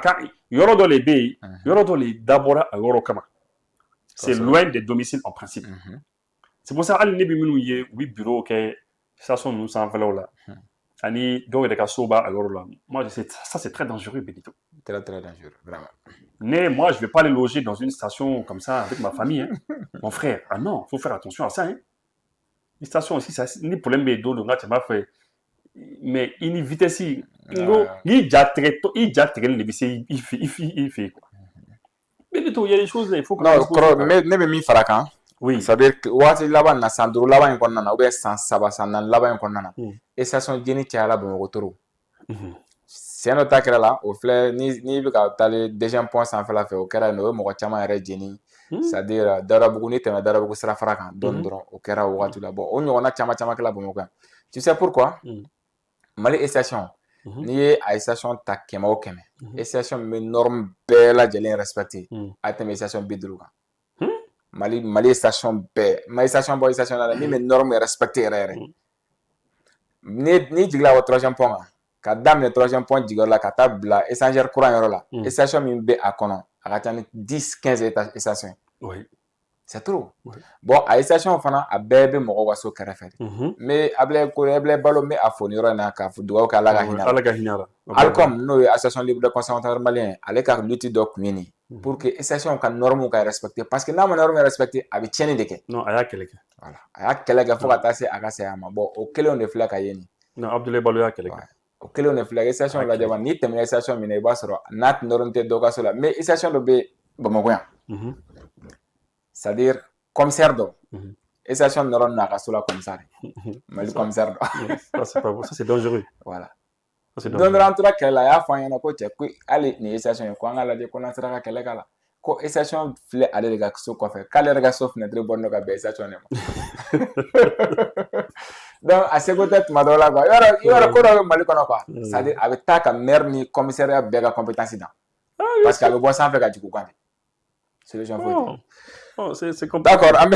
ka yɔrɔ dɔ le bɛ yen yɔrɔ dɔ le dabɔra a yɔrɔ kama c'est loin des domiciles en principe c'est pour ça hali ne bɛ minnu ye u bɛ bureau kɛ station ninnu sanfɛlaw la ani dɔw yɛrɛ ka so b'a yɔrɔ la moi je sais ça c'est très dangereux Benito très très dangereux vraiment moi je vais pas aller loger dans une station comme ça avec ma famille hein. Mon frère ah non faut faire attention à ça hein. Une station aussi ça ni problème bɛ don nga cɛ b'a fɛ mais i ni vitesse i ja tigɛli de bɛ se i fɛ yen quoi. Benito il y a des choses là il faut que ne bɛ min fara kan oui c'est à dire waati laban na san 5 laban in kɔnɔna na ou bien san 7 san 4 laban in kɔnɔna na station jeni cayala Bamakɔ toro siɲɛ dɔ ta kɛra la o filɛ ni bɛ ka taale deuxième point sanfɛla fɛ o kɛra yen nɔ o ye mɔgɔ caman yɛrɛ jeni c'est-à-dire Darabougou ni tɛmɛ Darabougou sira fara kan dɔɔni dɔrɔn o kɛra o wagati la bon o ɲɔgɔnna caman caman kɛla Bamakɔ yan tu sais pourquoi Mali station n'i ye a station ta 100 o 100 station min bɛ norme bɛɛ lajɛlen respecté a tɛmɛ station 50 kan Mali station bɛɛ Mali station bɔ station la min bɛ norme respecté yɛrɛ yɛrɛ ni jigila o 3e pont kan ka daminɛ 3e pont jigiyɔrɔ la ka taa bila échangeur courant yɔrɔ la station min bɛ a kɔnɔ a ka ca ni 10-15 station c'est trop bon a station fana a bɛɛ bɛ mɔgɔw ka so kɛrɛfɛ mais Ablaye Balo n bɛ a fo nin yɔrɔ in na ka dugawu kɛ Ala ka hinɛ la Alcom n'o ye association libre de consommateurs maliens ale ka lutte dɔ kun ye nin pour que station ka norme ka respecter parce que n'a ma norme respecter a bɛ tiɲɛni de kɛ non a y'a kɛlɛ kɛ voilà a y'a kɛlɛ kɛ fo ka taa se a ka saya ma bon o kelenw de filɛ ka ye nin non Abdoulaye Balo y'a kɛlɛ kɛ o kelenw de filɛ station lajɛ ba n'i tɛmɛna station min na i b'a sɔrɔ n'a norme tɛ dɔ ka so la mais station dɔ bɛ Bamakɔ yan c'est-à-dire commissaire dɔ station nɔrɔ n'a ka so la commissaire Mali commissaire dɔ ça c'est dangereux voilà don dɔ an tora kɛlɛ la a y'a fɔ an ɲɛna ko cɛ ko hali nin ye station ye ko an ka lajɛ ko n'an sera ka kɛlɛ k'a la ko station filɛ ale de ka so kɔfɛ k'ale yɛrɛ ka so fenêtre bɔlen don ka bɛn station de ma donc a seko tɛ tuma dɔw la quoi yɔrɔ ko dɔ bɛ Mali kɔnɔ quoi c'est-à-dire a bɛ taa ka maire ni commissariat bɛɛ ka compétence dan parce que a bɛ bɔ sanfɛ ka jigin u kan de solution foyi tɛ. Oh, c'est compliqué. D'accord,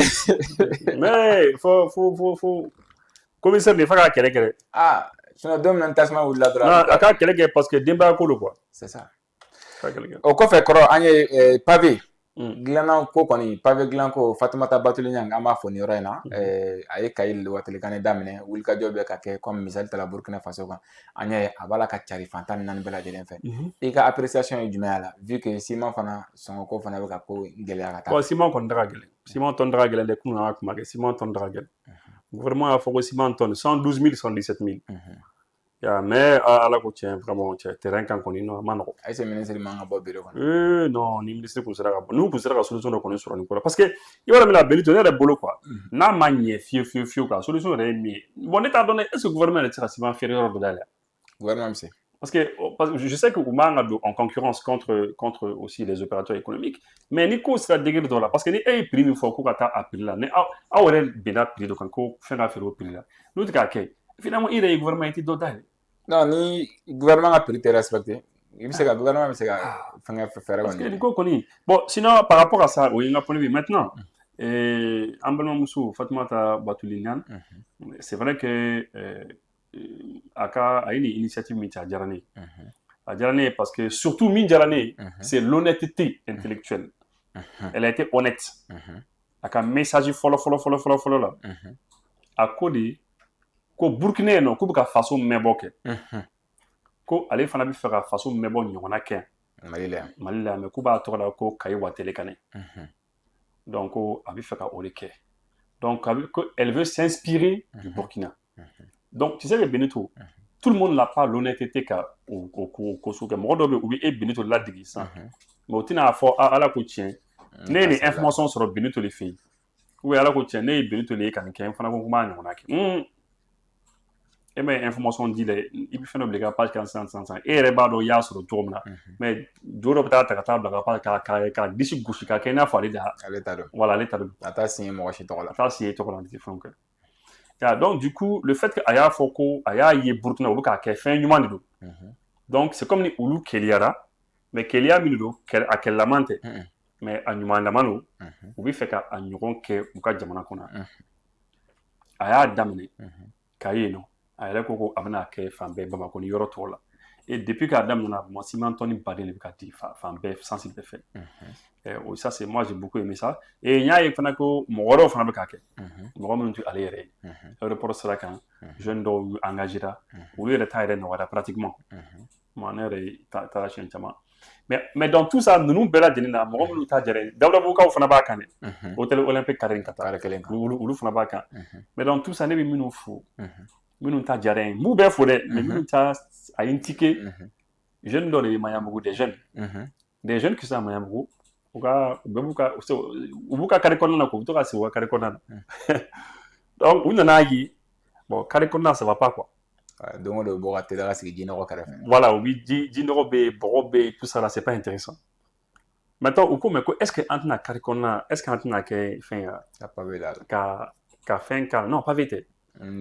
mais faut commissaire de faire kɛlɛ. Ah, sinon don min tasuma wulila dɔrɔn. Non, a ka kɛlɛ kɛ parce que denbaya ko don quoi. C'est ça. O kɔfɛ kɔrɔ an ye pavé dilanna ko kɔni pavé dilan ko Fatumata Batuli Niang an b'a fɔ nin yɔrɔ in na a ye Kayil watelikan daminɛ wulikajɔ bɛ ka kɛ comme misali ta la Burkina Faso kan an y'a ye a b'a la ka cari fan 14 bɛɛ lajɛlen fɛ i ka appréciation ye jumɛn y'a la vu que ciment fana sɔngɔko fana bɛ ka ko gɛlɛya ka taa. Bon ciment kɔni da ka gɛlɛn ciment tonne da ka gɛlɛn dɛ kun an ka kuma kɛ ciment tonne da ka gɛlɛn gouvernement y'a fɔ ko ciment tonne 112 000 117 000 mais ala ko tiɲɛ vraiment terrain kan kɔni non a ma nɔgɔ ayise ministre man ka bɔ bureau kɔnɔ non ni ministre kun sera ka bɔ n'u kun sera ka solution dɔ kɔni sɔrɔ nin ko la parce que i b'a dɔn mina Benito ne yɛrɛ bolo quoi n'a ma ɲɛ fiyewu quoi solution yɛrɛ ye min ye bon ne t'a dɔn est ce que gouvernement yɛrɛ tɛ se ka ciment feere yɔrɔ dɔ dayɛlɛ gouvernement bɛ se parce que je sais que u man ka don en concurrence contre aussi les opérateurs économiques mais ni ko sera degré dɔ la parce que ni e ye prix min fɔ ko ka taa a prix la ni aw yɛrɛ bɛnna prix dɔ kan ko fɛn ka feere o prix la n'u tɛ k'a kɛ finalement i yɛrɛ ye gouvernement ye i tɛ dɔ dayɛlɛ. Non, ni gouvernement a prix respecté. Il me semble que le gouvernement faire faire. Parce que du coup, bon, sinon par rapport à ça, oui, on a polémique maintenant. Ambelman Moussou, Fatoumata Batuli Niang, c'est vrai que Aka a une initiative à Djarane. À Djarane parce que surtout Djarane, c'est l'honnêteté intellectuelle. Elle a été honnête. Aka message follow là. À Kodi. Ko Burkina no ko bɛ ka faso mɛbɔ kɛ ko ale fana bɛ fɛ ka faso mɛbɔ ɲɔgɔnna kɛ Mali la mais k'u b'a tɔgɔ da ko Kayi Watelekane donc ko a bɛ fɛ ka o de kɛ donc elle veut s'inspirer du Burkina donc tu sais que Benito tout le monde n'a pas l'honnêteté ka ko sugu kɛ mɔgɔ dɔw bɛ u bɛ e Benito ladigi sisan mais o tɛna fɔ ala ko tiɲɛ ne ye nin information sɔrɔ Benito de fɛ yen ou ala ko tiɲɛ ne ye Benito de ye ka nin kɛ n fana ko n b'a ɲɔgɔnna kɛ e ma information di la i bɛ fɛn dɔ bila i ka page kan sisan e yɛrɛ b'a dɔn i y'a sɔrɔ cogo min na mais jo dɔ bɛ taa ta ka taa bila ka page ka disi gosi ka kɛ i n'a fɔ ale t'a dɔn voilà ale t'a dɔn a t'a signé mɔgɔ si tɔgɔ la a t'a signé tɔgɔ la a tɛ fɛnw kɛ donc du coup le fait que a y'a fɔ ko a y'a ye Burkina u bɛ k'a kɛ fɛn ɲuman de don donc c'est comme ni olu keliyara mais keliya min don a kɛlɛlaman tɛ mais a ɲumanlama don u bɛ fɛ ka a ɲɔgɔn kɛ u ka jamana kɔnɔ a y'a daminɛ ka yen nɔ a yɛrɛ ko a bɛna kɛ fan bɛɛ Bamakɔ ni yɔrɔ tɔw la et depuis k'a daminɛ ma ciment tonne baden de bɛ ka di fan bɛɛ sens bɛɛ fɛ ça c'est moi j'ai beaucoup aimé ça et n y'a ye fana ko mɔgɔ wɛrɛw fana bɛ k'a kɛ mɔgɔ minnu tɛ ale yɛrɛ ye aéroport sira kan jeune dɔw engagera olu yɛrɛ ta yɛrɛ nɔgɔyara pratiquement moi ne yɛrɛ taara siɲɛ caman mais dans tout ça ninnu bɛɛ lajɛlen na mɔgɔ minnu ta jara Dawudabugukaw fana b'a kan dɛ hôtel olympique carré in ka taa olu fana b'a kan mais dans tout ça ne bɛ minnu fo minnu ta jara n b'u bɛɛ fo dɛ mais minnu ta a ye n tike jeune dɔ de ye Maɲanbugu des jeunes qui sont à Maɲanbugu u b'u ka carré kɔnɔna na ko u bɛ to ka sigi u ka carré kɔnɔna na donc u nana ye bon carré kɔnɔna ça va pas quoi donc o de bɛ bɔ ka teliya ka sigi jinɔgɔ kɛrɛfɛ voilà u bɛ jinɔgɔ bɛ yen bɔgɔ bɛ yen tout ça là c'est pas intéressant maintenant u ko mais ko est-ce que an tɛna kari kɔnɔna est-ce que an tɛna kɛ fɛn ya ka pavé la ka fɛn k'a la non pavé tɛ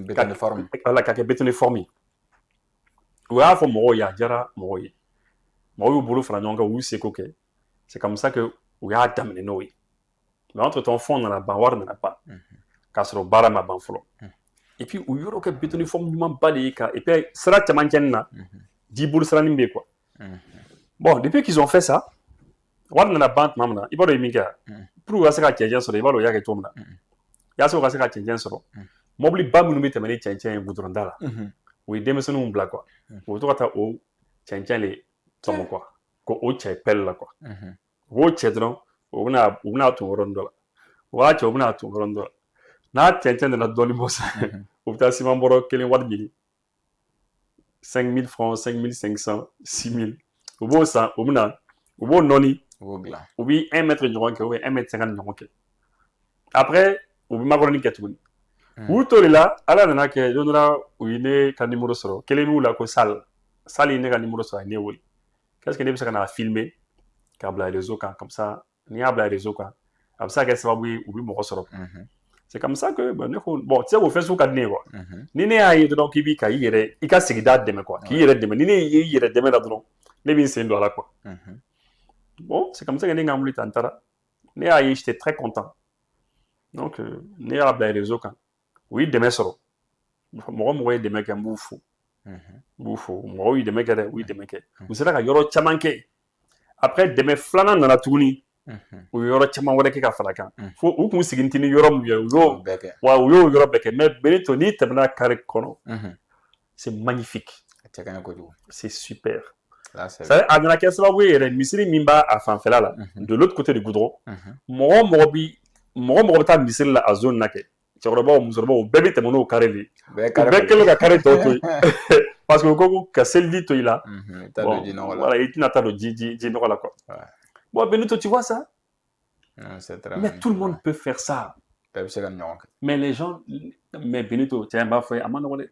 béton forme voilà ka kɛ béton forme ye u y'a fɔ mɔgɔw ye a diyara mɔgɔw ye mɔgɔw y'u bolo fara ɲɔgɔn kan u y'u seko kɛ c'est comme ça que u y'a daminɛ n'o ye mais entre temps fond nana ban wari nana ban k'a sɔrɔ baara ma ban fɔlɔ et puis u yɔrɔ kɛ béton forme ɲumanba de ye ka et puis sira cɛmancɛni na ji bolo siranin bɛ yen quoi bon depuis qu'ils ont fait ça wari nana ban tuma min na i b'a dɔn i min kɛ pour u ka se ka cɛncɛn sɔrɔ i b'a dɔn u y'a kɛ cogo min na yaasa u ka se ka cɛncɛn sɔrɔ mɔbili ba minnu bɛ tɛmɛ ni cɛncɛn ye goudron da la u ye denmisɛnninw bila quoi u bɛ to ka taa o cɛncɛn de tɔmɔ quoi ko o cɛ pelle la quoi u b'o cɛ dɔrɔn u bɛna ton yɔrɔnin dɔ la u b'a cɛ u bɛna ton yɔrɔnin dɔ la n'a cɛncɛn nana dɔɔnin bɔ sisan u bɛ taa siman bɔrɔ kelen wari ɲini 5 000 francs 5 500 6 000 u b'o san u b'o nɔni u bɛ 1 mètre ɲɔgɔn kɛ ou bien 1 mètre 50 ɲɔgɔn kɛ après u bɛ makɔrɔni kɛ tuguni u to de la ala nana kɛ don dɔ la u ye ne ka numéro sɔrɔ kelen b'u la ko Sal ye ne ka numéro sɔrɔ a ye ne wele qu'est-ce que ne bɛ se ka n'a filmer k'a bila réseau kan comme ça n'i y'a bila réseau kan a bɛ se ka kɛ sababu ye u bɛ mɔgɔ sɔrɔ c'est comme ça que ne ko bon tu sais k'o fɛn sugu ka di ne ye quoi ni ne y'a ye dɔrɔn k'i b'i ka i ka sigida dɛmɛ quoi k'i yɛrɛ dɛmɛ ni ne y'i yɛrɛ dɛmɛ la dɔrɔn ne bɛ n sen don a la quoi bon c'est comme ça que ne ka wuli tan n taara ne y'a ye j'étais très content donc ne y'a bila réseau kan u ye dɛmɛ sɔrɔ mɔgɔ ye dɛmɛ kɛ n b'u fo mɔgɔw ye dɛmɛ kɛ dɛ u ye dɛmɛ kɛ u sera ka yɔrɔ caman kɛ après dɛmɛ filanan nana tuguni u ye yɔrɔ caman wɛrɛ kɛ ka fara kan fo u kun sigin tɛ ni yɔrɔ min ye u y'o yɔrɔ bɛɛ kɛ mais Benito n'i tɛmɛna carré kɔnɔ c'est magnifique c'est super a nana kɛ sababu ye yɛrɛ misiri min b'a fanfɛla la de l'autre côté du goudron mɔgɔ bɛ taa misiri la a zone na kɛ cɛkɔrɔbaw musokɔrɔbaw bɛɛ bɛ tɛmɛ n'o carré de ye u bɛɛ kɛlen ka carré tɔ to yen parce que u ko ka seliji to i la voilà i tɛna taa don ji nɔgɔ la quoi bon Benito tu vois ça mais tout le monde peut faire ça mais les gens mais Benito tiɲɛ b'a fɔ a ma nɔgɔ dɛ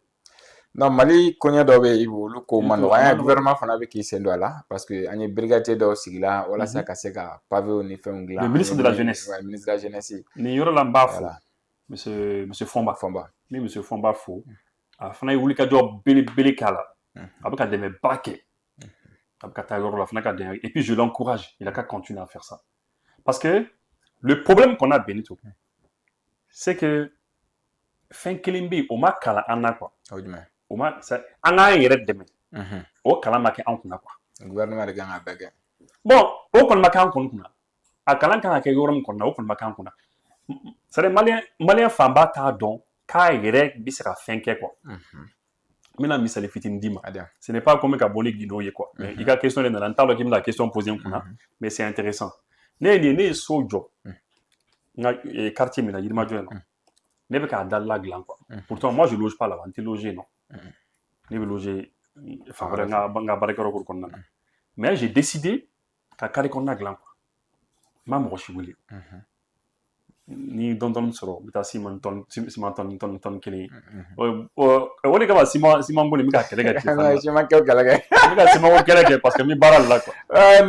non Mali koɲɛ dɔ bɛ yen olu ko man nɔgɔ an ye gouvernement fana bɛ k'i sen don a la parce que an ye brigadier dɔ sigi la walasa ka se ka pavéw ni fɛnw dilan le ministre de la jeunesse nin yɔrɔ la n b'a fɔ monsieur Fomba ni monsieur Fomba fo a fana ye wulikajɔ belebele k'a la a bɛ ka dɛmɛba kɛ a bɛ ka taa yɔrɔ la fana ka dɛmɛ et puis je l'encourage il a qu'à continuer à faire ça parce que le problème qu'on a Benito c'est que fɛn kelen bɛ yen o ma kalan an na quoi o ma an k'an yɛrɛ dɛmɛ o kalan ma kɛ an kunna quoi gouvernement de kan ka bɛɛ kɛ bon o kɔni ma kɛ an kunna a kalan kan ka kɛ yɔrɔ min kɔnɔ o kɔni ma kɛ an kunna c'est à dire maliyɛn fanba t'a dɔn k'a yɛrɛ bɛ se ka fɛn kɛ quoi n bɛna misali fitinin d'i ma ce n'est pas comme ka bɔ ni gindo ye quoi mais i ka question de nana n t'a dɔn k'i bɛna question poser n kunna mais c'est intéressant ne ye so jɔ n ka quartier min na Yirimajɔ yen nɔ ne bɛ k'a dalila dilan quoi pourtant moi je loge pas là-bas n tɛ loger non ne bɛ loger fan wɛrɛ n ka baarakɛyɔrɔ kɔnɔna na mais j'ai décidé ka carré kɔnɔna dilan quoi n ma mɔgɔ si wele ni dɔɔnin sɔrɔ n bɛ taa siman tɔni kelen o de kama siman ko nin bɛ ka kɛlɛ kɛ siman kɛ kɛlɛ kɛ n bɛ ka siman ko kɛlɛ kɛ parce que n bɛ baara la quoi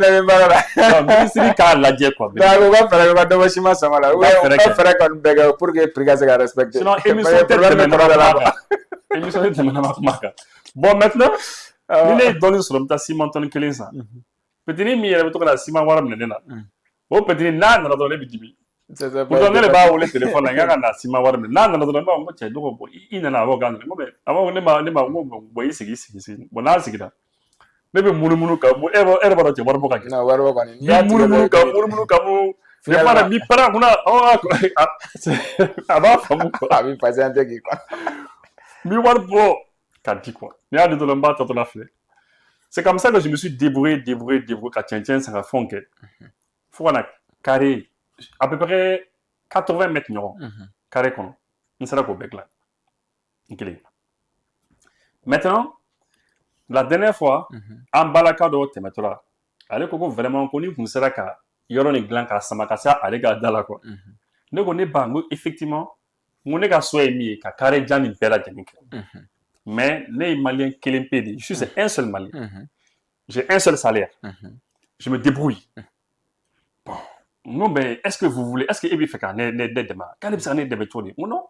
ne bɛ baara la minisiri k'a lajɛ quoi u ka fɛɛrɛ ka dɔ bɔ siman sama la u ka fɛɛrɛ kɔni bɛɛ kɛ pour que prix ka se ka respecter sinon émission tɛ tɛmɛna ma kuma kan bon maintenant ni ne ye dɔɔnin sɔrɔ n bɛ taa siman tɔni kelen san petini min yɛrɛ bɛ to ka na siman wari minɛ ne na o petini n'a nana dɔrɔn ne bɛ dimi pourtant ne de b'a wele téléphone la n ka kan na siman wari minɛ n'a nana dɔrɔn ne b'a fɔ ko cɛ dɔgɔ i nana a b'o k'a nana a b'a fɔ ne ma bon i sigi bon n'a sigira ne bɛ munumunu ka mun e yɛrɛ b'a dɔn cɛ wari bɔ ka kɛ wari bɔ kɔni n bɛ munumunu ka mun ne fana mi para kunna a b'a faamu quoi a bɛ patienter k'i quoi n bɛ wari bɔ ka di quoi n'i y'a di dɔrɔn n b'a tɔtɔ la filɛ c'est comme ça que je me suis débrouillé ka cɛncɛn san ka fɛnw kɛ fo ka na carré à peu près 80 mètres ɲɔgɔn carré kɔnɔ n sera k'o bɛɛ dilan n kelen maintenant la dernière fois an balaka dɔw tɛmɛtɔla ale ko vraiment ko ni kun sera ka yɔrɔ nin dilan k'a sama ka se ale ka da la quoi ne ko ne ba n ko effectivement n ko ne ka so ye min ye ka carré jan nin bɛɛ lajɛlen kɛ mais ne ye maliyɛn kelen pe de je suis un seul malien j'ai un seul salaire je me débrouille non mais est-ce que vous voulez est-ce que Ebi fait qu'un dema quand il s'en est de tourner ou non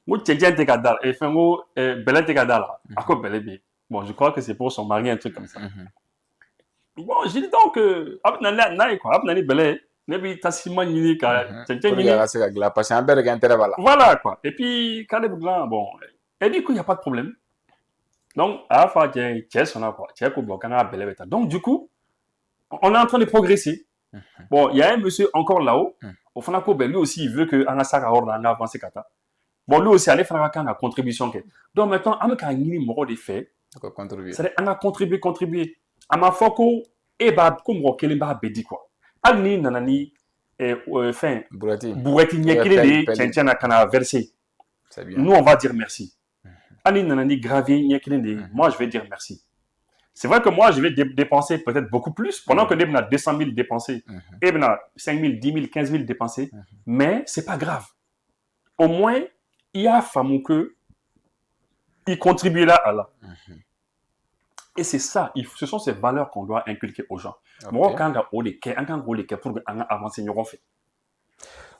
moi tchétchèn t'es cadal et fait moi belle t'es cadal à quoi belle bien bon je crois que c'est pour son mari un truc comme ça bon j'ai dit donc abnani quoi abnani belle ne bi tasima ni ka tchétchèn ni parce que un bel intérêt voilà quoi et puis quand il blanc bon elle dit qu'il y a pas de problème donc à la fois tchètchèn son quoi tchètchèn ko bon quand belle bête donc du coup on est en train de progresser. Bon, il y a un monsieur encore là-haut. Au fond, lui aussi, il veut que Anasaka Orna avance kata. Bon, lui aussi, allez faire une contribution. Donc maintenant, on a un numéro de fait. C'est-à-dire, on a contribué. À ma fois et bah, comme on a bédi quoi. Alni nanani, fin, bourreti nyekile de tchétchèn à kana versé. Nous, on va dire merci. Alni nanani gravier nyekile de, moi, je vais dire merci. C'est vrai que moi, je vais dépenser peut-être beaucoup plus, pendant que Deb a 200 000 dépensés, et ben 5 000, 10 000, 15 000 dépensés, mais c'est pas grave. Au moins, il y a femme que il contribue là à là. Et c'est ça, ce sont ces valeurs qu'on doit inculquer aux gens. Moi, quand on a pour avancer, on fait.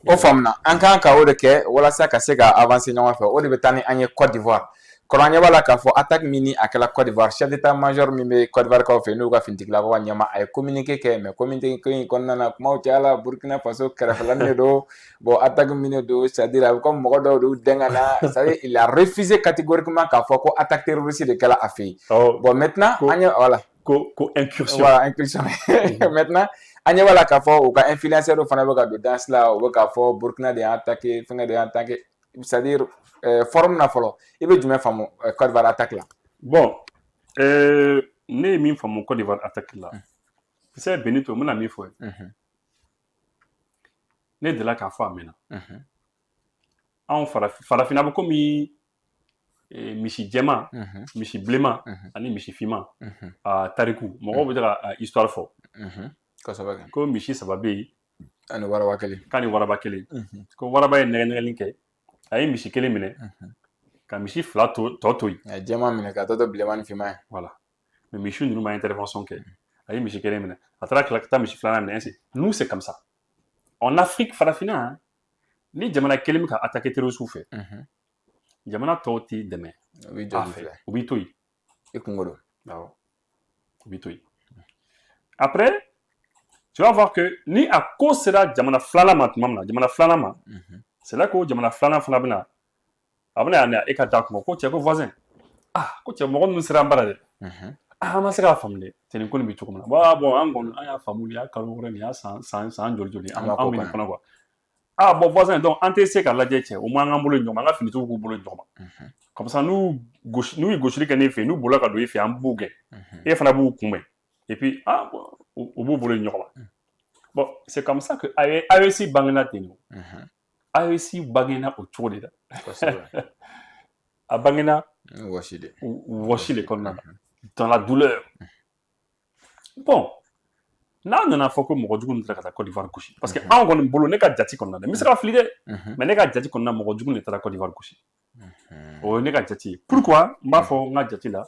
Au fond, quand on a voilà ça, c'est avancer, on fait. On est en Côte d'Ivoire. Kolanya wala ka fo attaque mini akala Côte d'Ivoire chef d'état-major mi Côte d'Ivoire ka fe no ka fintik la wa nyama ay communiquer ke mais communiquer ko konna kuma o tiala Burkina Faso karafalan do bon attaque mini do c'est-à-dire comme mo do dengana ça il a refusé catégoriquement ka fo ko attaque terroriste de kala afi bon maintenant voilà ko incursion voilà incursion maintenant anya wala ka fo o ka influencer do fana ka do dans là o ka fo Burkina de attaquer finga de attaquer c'est-à-dire forum na folo il veut du même femme Côte d'Ivoire attaque là bon né min femme Côte d'Ivoire attaque là c'est Benito mon ami foi né de là qu'a fait amena on fara fina comme michi Djema michi Blema ani michi Fima à Tarikou mo veut dire histoire fort ko michi sababe ani waraba kele kani waraba kele ko waraba ne linke ay michi kele mine ka michi fla totoy Djema mine ka toto Blema ni Fima voilà mais michi nous ma intervention ke ay michi kele mine atara klakta michi fla na ainsi nous c'est comme ça en Afrique farafina ni jamana kele mi ka attaquer terrorisme fait jamana toti demain oui ubitoy et kungolo ubitoy après tu vas voir que ni à cause de la jamana flana jamana flana c'est là que jamana flana fana bina abana e ka dakmo ko tiako voisin ko tiako mo nous sera embarrassé ma sera famille teni ko ni bitu kuma bon angon aya famille ya kalore ni ya san joli an mi fana quoi bon voisin donc antc ka la jeche au moins ngambolo nyoma nga fini to ko bolo nyoma comme ça nous gauche que ne fait nous bola ka do fait en bouge et fana bu kumbe et puis bon au bolo nyoma bon c'est comme ça que AEC bangena tenu AEC bangena autour de là a bangena washile konna dans la douleur bon là on a foko mo jugun tra kata Côte d'Ivoire kushi parce que en gon bolo ne ka jati konna de misra flide mais ne ka jati konna mo jugun tra Côte d'Ivoire kushi o ne ka jati pourquoi ma fo nga jati là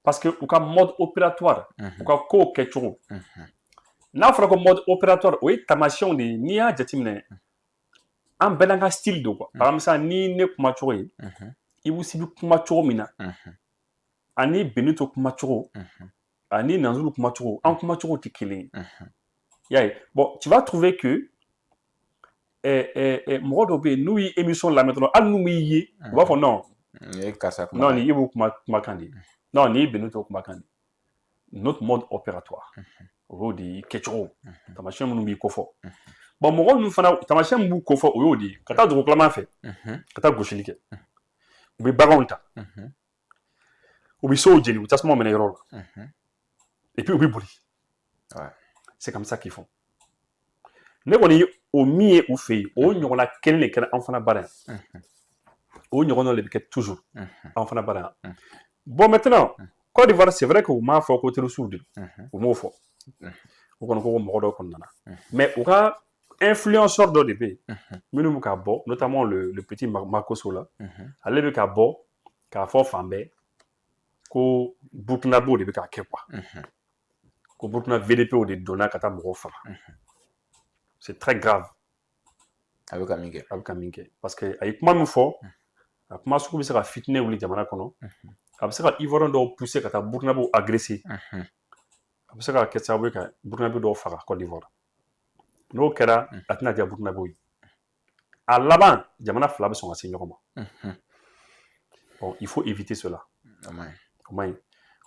parce que au cas mode opératoire au cas ko kecho na fera ko mode opératoire oui tamation de ni a jati mine en belanga style do quoi par exemple ça ni ne kuma chogo yi i wusi bi kuma chogo mina ani Benito kuma chogo ani Nanzulu kuma chogo en kuma chogo ti kele bon tu vas trouver que modo be nous émission là maintenant al nous yi on va faire non non ni ibu kuma kandi non ni Benito kuma kandi notre mode opératoire di kecho tamashia mu bi kofo bon mo nous fana tamashia mu kofo di kata do reclamer fait kata goshilike bi bagonta bi soje ni tasmo mena yoro et puis bi boli c'est comme ça qu'ils font ne woni au mié ou fait o nyola kenle ken en fana bara o nyono le biket toujours en fana bara bon maintenant Côte d'Ivoire c'est vrai que vous m'a fait côté sourde ou mo fo o kono ko mo do kon nana mais o ka influenceur do de pays minu ka bo notamment le petit Makoso là aller be ka bo ka fo fambe ko Burkina bo de be ka ke quoi ko Burkina VDP o de dona kata mo fa c'est très grave. avec Kamike. A bɛ ka min kɛ parce que a ye kuma min fɔ a kuma sugu bɛ se ka fitinɛ wuli jamana kɔnɔ a bɛ se ka Ivoirien dɔw pousser ka taa Burkinabé agresser a bɛ se ka kɛ sababu ye ka Burkinabé dɔw faga Côte d'Ivoire n'o kɛra a tɛna diya Burkinabé ye a laban jamana fila bɛ sɔn ka se ɲɔgɔn ma bon il faut éviter cela o man ɲi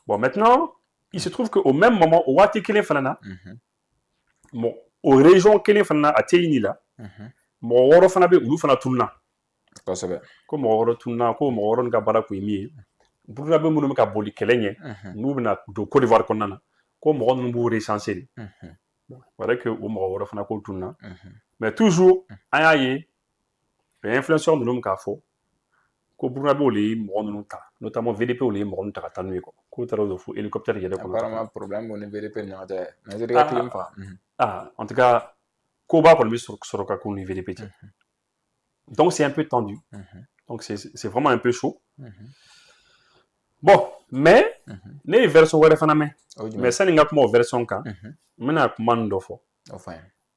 bon maintenant il se trouve que au même moment o waati kelen fana na bon o région kelen fana na a Teyini la mɔgɔ wɔɔrɔ fana bɛ olu fana tununa kosɛbɛ ko mɔgɔ wɔɔrɔ tununa ko mɔgɔ wɔɔrɔ ka baara kun ye min ye Burkinabé minnu bɛ ka boli kɛlɛ ɲɛ n'u bɛna don Côte d'Ivoire kɔnɔna na ko mɔgɔ ninnu b'u recenser de c'est que o mɔgɔ wɔɔrɔ fana ko tununa mais toujours an y'a ye influenceur ninnu k'a fɔ ko Burkinabé olu ye mɔgɔ ninnu ta notamment VDP olu ye mɔgɔ ninnu ta ka taa n'u ye quoi k'u taara o fo hélicoptère yɛrɛ kɔnɔ apparemment problème b'u ni VDP ni ɲɔgɔn cɛ mais i ka kilen fa en tout cas koba kɔni bɛ sɔrɔ ka k'u ni VDP cɛ donc c'est un peu tendu donc c'est vraiment un peu chaud bon mais ne ye version wɛrɛ fana mɛn mais sani n ka kuma o version kan n bɛna kuma nin dɔ fɔ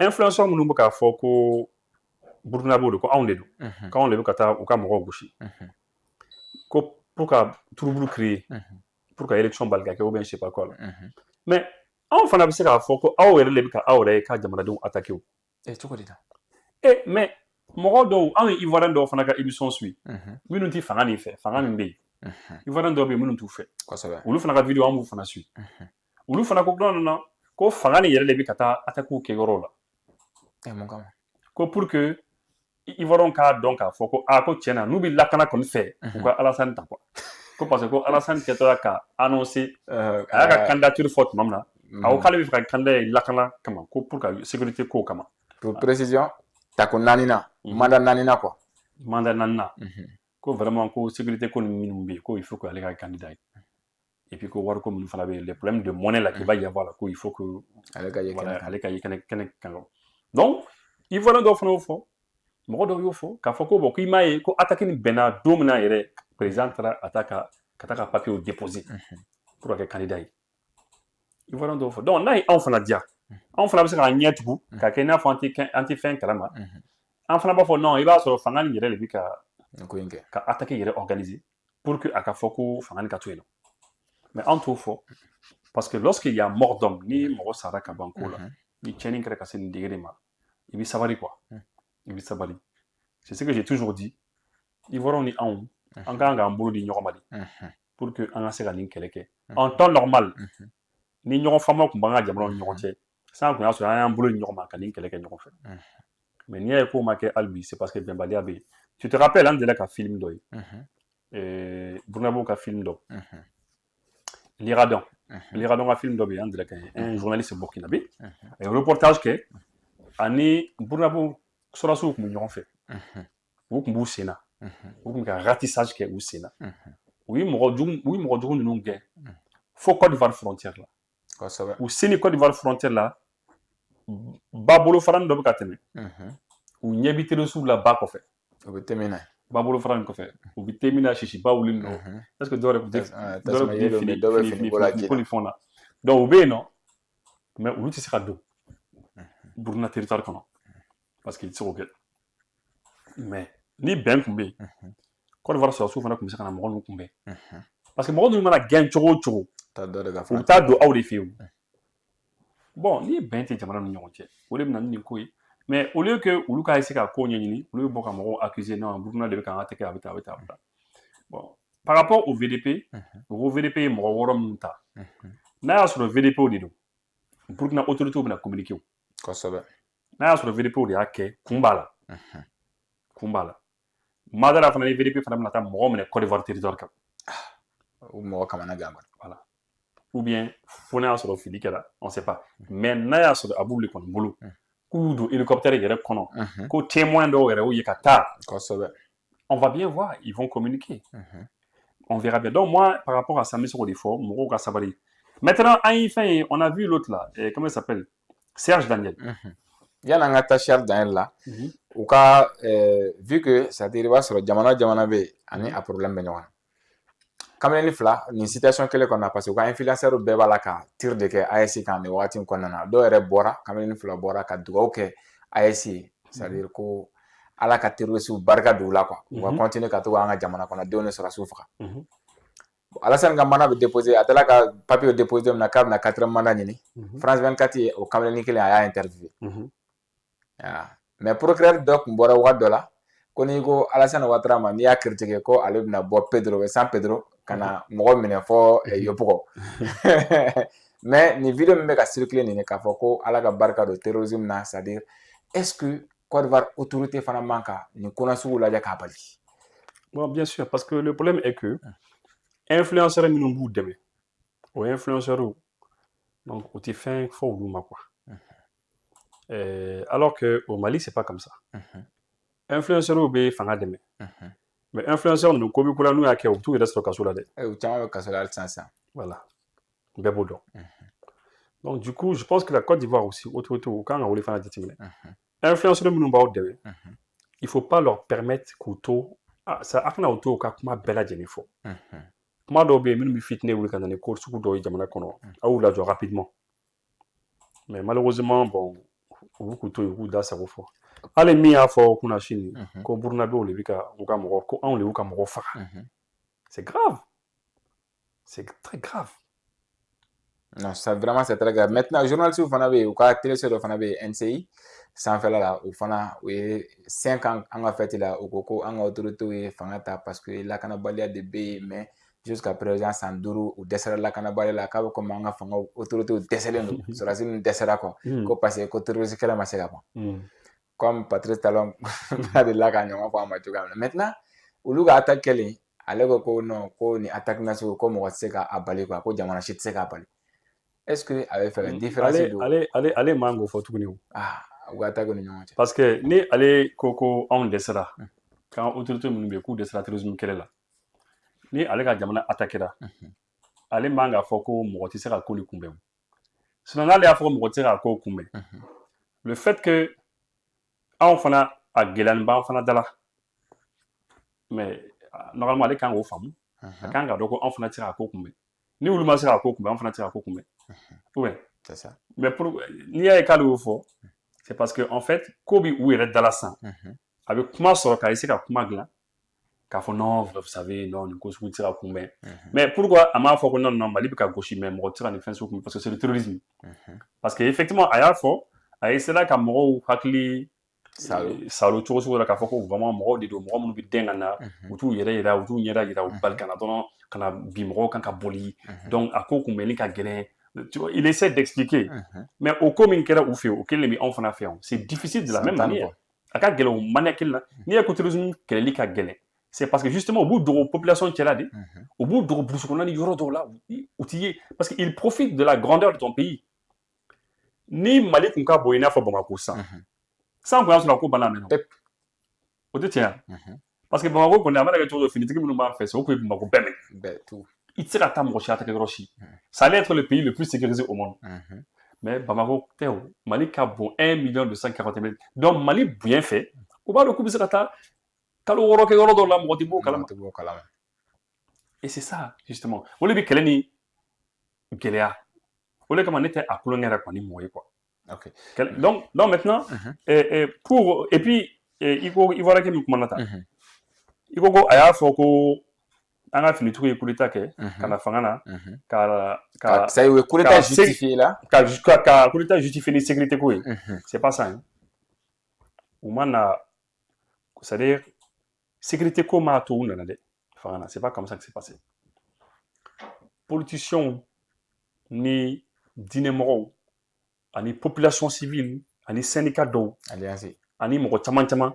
influenceur minnu bɛ k'a fɔ ko Burkinabé de ko anw de don k'anw de bɛ ka taa u ka mɔgɔw gosi ko pour ka trouble créer pour ka élection bali ka kɛ ou bien je sais pas quoi la mais anw fana bɛ se k'a fɔ ko aw yɛrɛ de bɛ ka aw yɛrɛ ka jamanadenw attaquer o cogo di ta mais mɔgɔ dɔw anw ye Ivoirien dɔw fana ka émission suit minnu tɛ fanga nin fɛ fanga min bɛ yen Ivoirien dɔw bɛ yen minnu t'u fɛ olu fana ka vidéo an b'u fana suit olu fana ko non ko fanga nin yɛrɛ de bɛ ka taa attaquer kɛ yɔrɔ la mun kama ko pour que Ivoirien k'a dɔn k'a fɔ ko ko tiɲɛ na n'u bɛ lakana kɔni fɛ u ka Alassane ta quoi ko parce que ko Alassane kɛtɔla ka annoncer a y'a ka candidature fɔ tuma min na a ko k'ale bɛ fɛ ka candidat ye lakana kama ko pour ka sécurité ko kama pour précision ta ko naaninan mandat naaninan quoi mandat naaninan ko vraiment ko sécurité ko minnu bɛ yen ko il faut que ale ka candidat ye et puis ko wari ko minnu fana bɛ yen les problèmes de monnaie là qui va y avoir là ko il faut que ale ka ye kɛnɛ kan donc Ivoirien dɔw fana y'o fɔ mɔgɔ dɔw y'o fɔ k'a fɔ ko bon k'i m'a ye ko attaque nin bɛnna don min na yɛrɛ président taara a ta ka taa ka papier déposer pour ka kɛ candidat ye Ivoirien dɔw fɔ donc n'a ye anw fana diya anw fana bɛ se k'a ɲɛ tugu k'a kɛ i n'a fɔ an tɛ fɛn kalama an fana b'a fɔ non i b'a sɔrɔ fanga nin yɛrɛ de bɛ ka attaque yɛrɛ organiser pour que a ka fɔ ko fanga nin ka to yen nɔ mais anw t'o fɔ parce que lorsqu'il y a mort d'homme ni mɔgɔ sara ka ban ko la ni tiɲɛni kɛra ka se nin degré ma i bɛ sabali quoi i bɛ sabali c'est ce que j'ai toujours dit Ivoiriens ni anw an kan k'an bolo di ɲɔgɔn ma de pour que an ka se ka nin kɛlɛ kɛ en temps normal ni ɲɔgɔn faamuya tun b'an ka jamanaw ni ɲɔgɔn cɛ san kun y'a sɔrɔ an y'an bolo di ɲɔgɔn ma ka nin kɛlɛ kɛ ɲɔgɔn fɛ mais n'i y'a ye k'o ma kɛ hali bi c'est parce que bɛnbaliya bɛ yen tu te rappelles an delila ka film dɔ ye Burkinabé ka film dɔ L'Iradon ka film dɔ bɛ yen an delila ka un journaliste burkinabé a ye reportage kɛ ani Burkinabé sɔrɔdasiw tun bɛ ɲɔgɔn fɛ u tun b'u sen na u tun bɛ ka ratissage kɛ u sen na u ye mɔgɔ jugu ninnu gɛn fo Côte d'Ivoire frontière la u seni Côte d'Ivoire frontière la ba bolofarani dɔ bɛ ka tɛmɛ u ɲɛ bɛ terroriste la ba kɔfɛ u bɛ tɛmɛ n'a ye ba bolofarani kɔfɛ u bɛ tɛmɛ na sisi ba wuli nɔ est-ce que dɔw yɛrɛ tun tɛ fini ko ni fɛnw na donc u bɛ yen nɔ mais olu tɛ se ka don Burkina territoire kɔnɔ parce que i tɛ se k'o kɛ mais ni bɛn tun bɛ yen Côte d'Ivoire sɔrɔsiw fana tun bɛ se ka na mɔgɔ ninnu kunbɛn parce que mɔgɔ ninnu mana gɛn cogo o cogo u bɛ taa don aw de fɛ yen bon ni bɛn tɛ jamana ni ɲɔgɔn cɛ o de bɛ na ni nin ko ye mais au lieu que olu ka essayer ka ko ɲɛɲini olu bɛ bɔ ka mɔgɔw accuser non Burkina de bɛ k'an ka tɛgɛ a bɛ taa bon par rapport au VDP u ko VDP ye mɔgɔ wɔɔrɔ minnu ta n'a y'a sɔrɔ VDP de don Burkina autorité bɛna communiquer o kosɛbɛ n'a y'a sɔrɔ VDP de y'a kɛ kun b'a la Madara fana ni VDP fana bɛna taa mɔgɔ minɛ Côte d'Ivoire territoire kan o mɔgɔ kamana gan voilà ou bien fo n'a y'a sɔrɔ fili kɛra on sait pas mais n'a y'a sɔrɔ a b'u de kɔni bolo k'u don hélicoptère yɛrɛ kɔnɔ ko témoin dɔw yɛrɛ y'u ye ka taa kosɛbɛ on va bien voir ils vont communiquer on verra bien donc moi par rapport à ça n bɛ se k'o de fɔ mɔgɔw ka sabali maintenant an ye fɛn ye on a vu l'autre là comment il s'appelle Serge Daniel yan'an ka taa Serge Daniel la u ka vu que c'est-à-dire i b'a sɔrɔ jamana bɛ yen ani a problème bɛ ɲɔgɔn na kamalen fila nin situation kelen kɔnɔna parce que u ka influenceur bɛɛ b'a la ka tir de kɛ AES kan nin wagati kɔnɔna na dɔw yɛrɛ bɔra kamalen fila bɔra ka dugawu kɛ a essayé c'est-à-dire ko ala ka terroriste barka do la quoi on va continuer ka to an ka jamana kɔnɔ denw de sɔrɔ su faga Alassane ka mana bɛ déposer a tala ka papier déposer na ka na 4e mandat ɲini France 24 ye o kamalen kelen a y'a interviewé mais procureur dɔ kun bɔra waati dɔ la ko n'i ko Alassane Ouattara ma n'i y'a critiquer ko ale bɛna bɔ Pedro San Pedro kana mɔgɔ minɛ fɔ Yopougon mais ni vidéo min bɛ ka circuler nin k'a fɔ ko ala ka barika do terrorisme na c'est-à-dire est-ce que Côte d'Ivoire autorité fana man ka ni ko nasugu lajɛ k'a bali bon bien sûr parce que le problème est que influenceurs minnu b'u dɛmɛ o influenceurs donc o tɛ fɛn fɔ olu ma quoi alors que au Mali c'est pas comme ça influenceurs bɛ fanga dɛmɛ mais influenceurs ninnu ko bɛ ko la n'u y'a kɛ u t'u yɛrɛ sɔrɔ kaso la dɛ u caman bɛ kaso la hali sisan voilà bɛɛ b'o dɔn donc du coup je pense que la Côte d'Ivoire aussi autorité u kan ka wele fana jateminɛ influenceurs minnu b'aw dɛmɛ il faut pas leur permettre k'u to a kana u to u ka kuma bɛɛ lajɛlen fɔ kuma dɔw bɛ yen minnu bɛ fitinɛ wuli ka na ni ko sugu dɔw ye jamana kɔnɔ a y'u lajɔ rapidement mais malheureusement bon u bɛ k'u to yen u k'u da sago fɔ hali min y'a fɔ kunna sini ko burunabɛw de bɛ ka u ka mɔgɔ ko anw de y'u ka mɔgɔ faga c'est grave c'est très grave non ça vraiment c'est très grave maintenant journalistes fana bɛ yen u ka télévision dɔ fana bɛ yen NCI sanfɛla la o fana o ye 5 ans an ka fête la u ko ko an ka autorités ye fanga ta parce que lakanabaliya de bɛ yen mais jusqu'à présent san 5 u dɛsɛra lakanabaliya la k'a bɛ komi an ka fanga autorités dɛsɛlen don sɔrɔdasi ninnu dɛsɛra quoi ko parce que ko terroriste kɛlɛ ma se ka ban comme Patrice Talon n'a delila ka ɲɔgɔn fɔ a ma cogoya min na maintenant olu ka attaque kɛlen ale ko non ko ni attaque nasugu ko mɔgɔ tɛ se k'a bali quoi ko jamana si tɛ se k'a bali est-ce que a bɛ fɛ ka différence don ale man k'o fɔ tuguni o u ka attaque ni ɲɔgɔn cɛ parce que ni ale ko anw dɛsɛra k'an autorité minnu bɛ yen k'u dɛsɛra terrorisme kɛlɛ la ni ale ka jamana attaquera ale man k'a fɔ ko mɔgɔ tɛ se ka ko ni kunbɛn sinon n'ale y'a fɔ ko mɔgɔ tɛ se ka ko kunbɛn le fait que anw fana a gɛlɛyalen b'an fana dala mais normalement ale kan k'o faamu a kan ka dɔn ko anw fana tɛ se ka ko kunbɛn ni olu ma se ka ko kunbɛn anw fana tɛ se ka ko kunbɛn ouais c'est ça mais n'i y'a ye k'ale y'o fɔ c'est parce que en fait ko bɛ u yɛrɛ dala sisan a bɛ kuma sɔrɔ k'a essayer ka kuma dilan k'a fɔ non vous savez non nin ko sugu tɛ se ka kunbɛn mais pourquoi a m'a fɔ ko non non Mali bɛ ka gosi mais mɔgɔ tɛ se ka nin fɛn sugu kunbɛn parce que c'est le terrorisme parce que effectivement a y'a fɔ a essayera ka mɔgɔw hakili salo cogo sugu la k'a fɔ ko vraiment mɔgɔw de don mɔgɔ minnu bɛ dɛn ka na u t'u yɛrɛ yira u t'u ɲɛda yira u bali ka na dɔrɔn ka na bi mɔgɔw kan ka boli donc a ko kunbɛnni ka gɛlɛn il essaie d'expliquer mais o ko min kɛra u fɛ yen o kelen de bɛ anw fana fɛ yan c'est difficile de la même manière a ka gɛlɛn o manière kelen na n'i ye ko terrorisme kɛlɛli ka gɛlɛn c'est parce que justement u b'u dogo population cɛla de u b'u dogo burusi kɔnɔna ni yɔrɔ dɔw la u t'i ye parce que il profite de la grandeur de ton pays ni Mali tun ka bon i n'a fɔ Bamako sisan san kun y'a sɔrɔ a ko banna mɛnna o tɛ tiɲɛ parce que Bamako kɔni a mana kɛ cogo o finitigi minnu b'an fɛ o kun ye Bamako bɛɛ minɛ i tɛ se ka taa mɔgɔ si attaquer yɔrɔ si ça allait être le pays le plus sécurisé au monde mais Bamako tɛ o Mali ka bon 1,240,000 donc Mali bonya fɛ u b'a dɔn k'u bɛ se ka taa kalo 6 kɛ yɔrɔ dɔw la mɔgɔ tɛ bɔ o kalama et c'est ça justement o de bɛ kɛlɛ ni gɛlɛya o de kama ne tɛ a kulonkɛ yɛrɛ kɔni mɔgɔ ye quoi okay donc maintenant pour et puis i ko Ivoirien min kumana tan i ko a y'a fɔ ko an ka finitigiw ye coup d'état kɛ ka na fanga na ka ça y est coup d'état justifié là ka coup d'état justifié ni sécurité ko ye c'est pas ça hein u ma na c'est-à-dire sécurité ko ma to u nana dɛ fanga na c'est pas comme ça que c'est passé politiciens ni diinɛmɔgɔw ani population civile ani syndicat dɔw ani mɔgɔ caman caman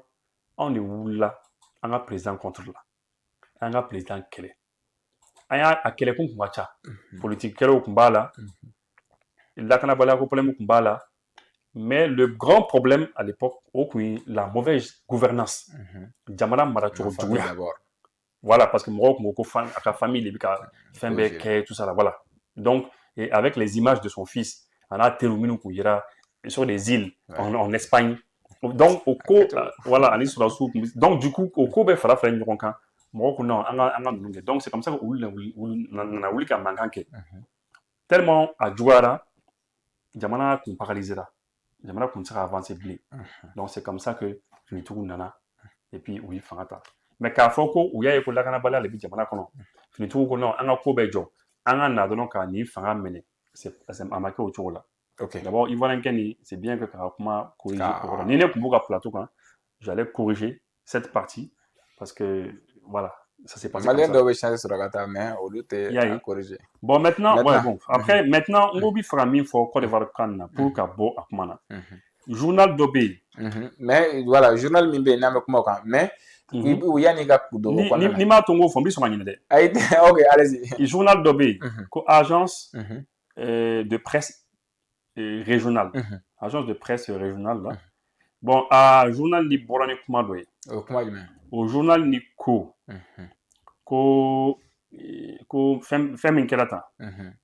anw de wulila an ka président contre la an ka président kɛlɛ an y'a kɛlɛ kun ka ca politique kɛlɛw kun b'a la lakanabaliya ko problème kun b'a la mais le grand problème à l'époque o kun ye la mauvaise gouvernance jamana maracogo juguya voilà parce que mɔgɔw kun ko ko a ka famille de bɛ ka fɛn bɛɛ kɛ tout ça là voilà donc et avec les images de son fils on a terminé sur des îles en Espagne. Donc, voilà, donc du coup, au Kobe fera faire une rencontre. Donc, c'est comme ça qu'on a voulu qu'un tellement à Douara, Jamana qu'on paralysera. jamana kun tɛ se ka avancer bilen donc c'est comme ça que finitigiw nana et puis u ye fanga ta mais k'a fɔ ko u y'a ye ko lakanabaliya de bɛ jamana kɔnɔ finitigiw ko non an ka ko bɛɛ jɔ an ka na dɔrɔn ka nin fanga minɛ a ma kɛ o cogo la d'abord ivoirienkɛ nin c'est bien que k'a kuma corriger o yɔrɔ ni ne tun b'u ka plateau kan j'allais corriger cette partie parce que voilà ça s'est passé Malien doit changer sur la table, mais au lieu de corriger. Bon, maintenant, ouais, bon. Après, maintenant, on va faire un pour Côte d'Ivoire pour qu'à bo à Kumana. Journal d'Obé. Mais voilà, journal Mimbe, n'a pas comment, mais il y a des coups ni ma tongo fond bis soigné. Ok, allez-y. Journal d'Obé, agence de presse régionale. Agence de presse régionale, là. Bon, à journal ni Borani Kumadoye. Au journal ni Ko. Ko fɛn min kɛra tan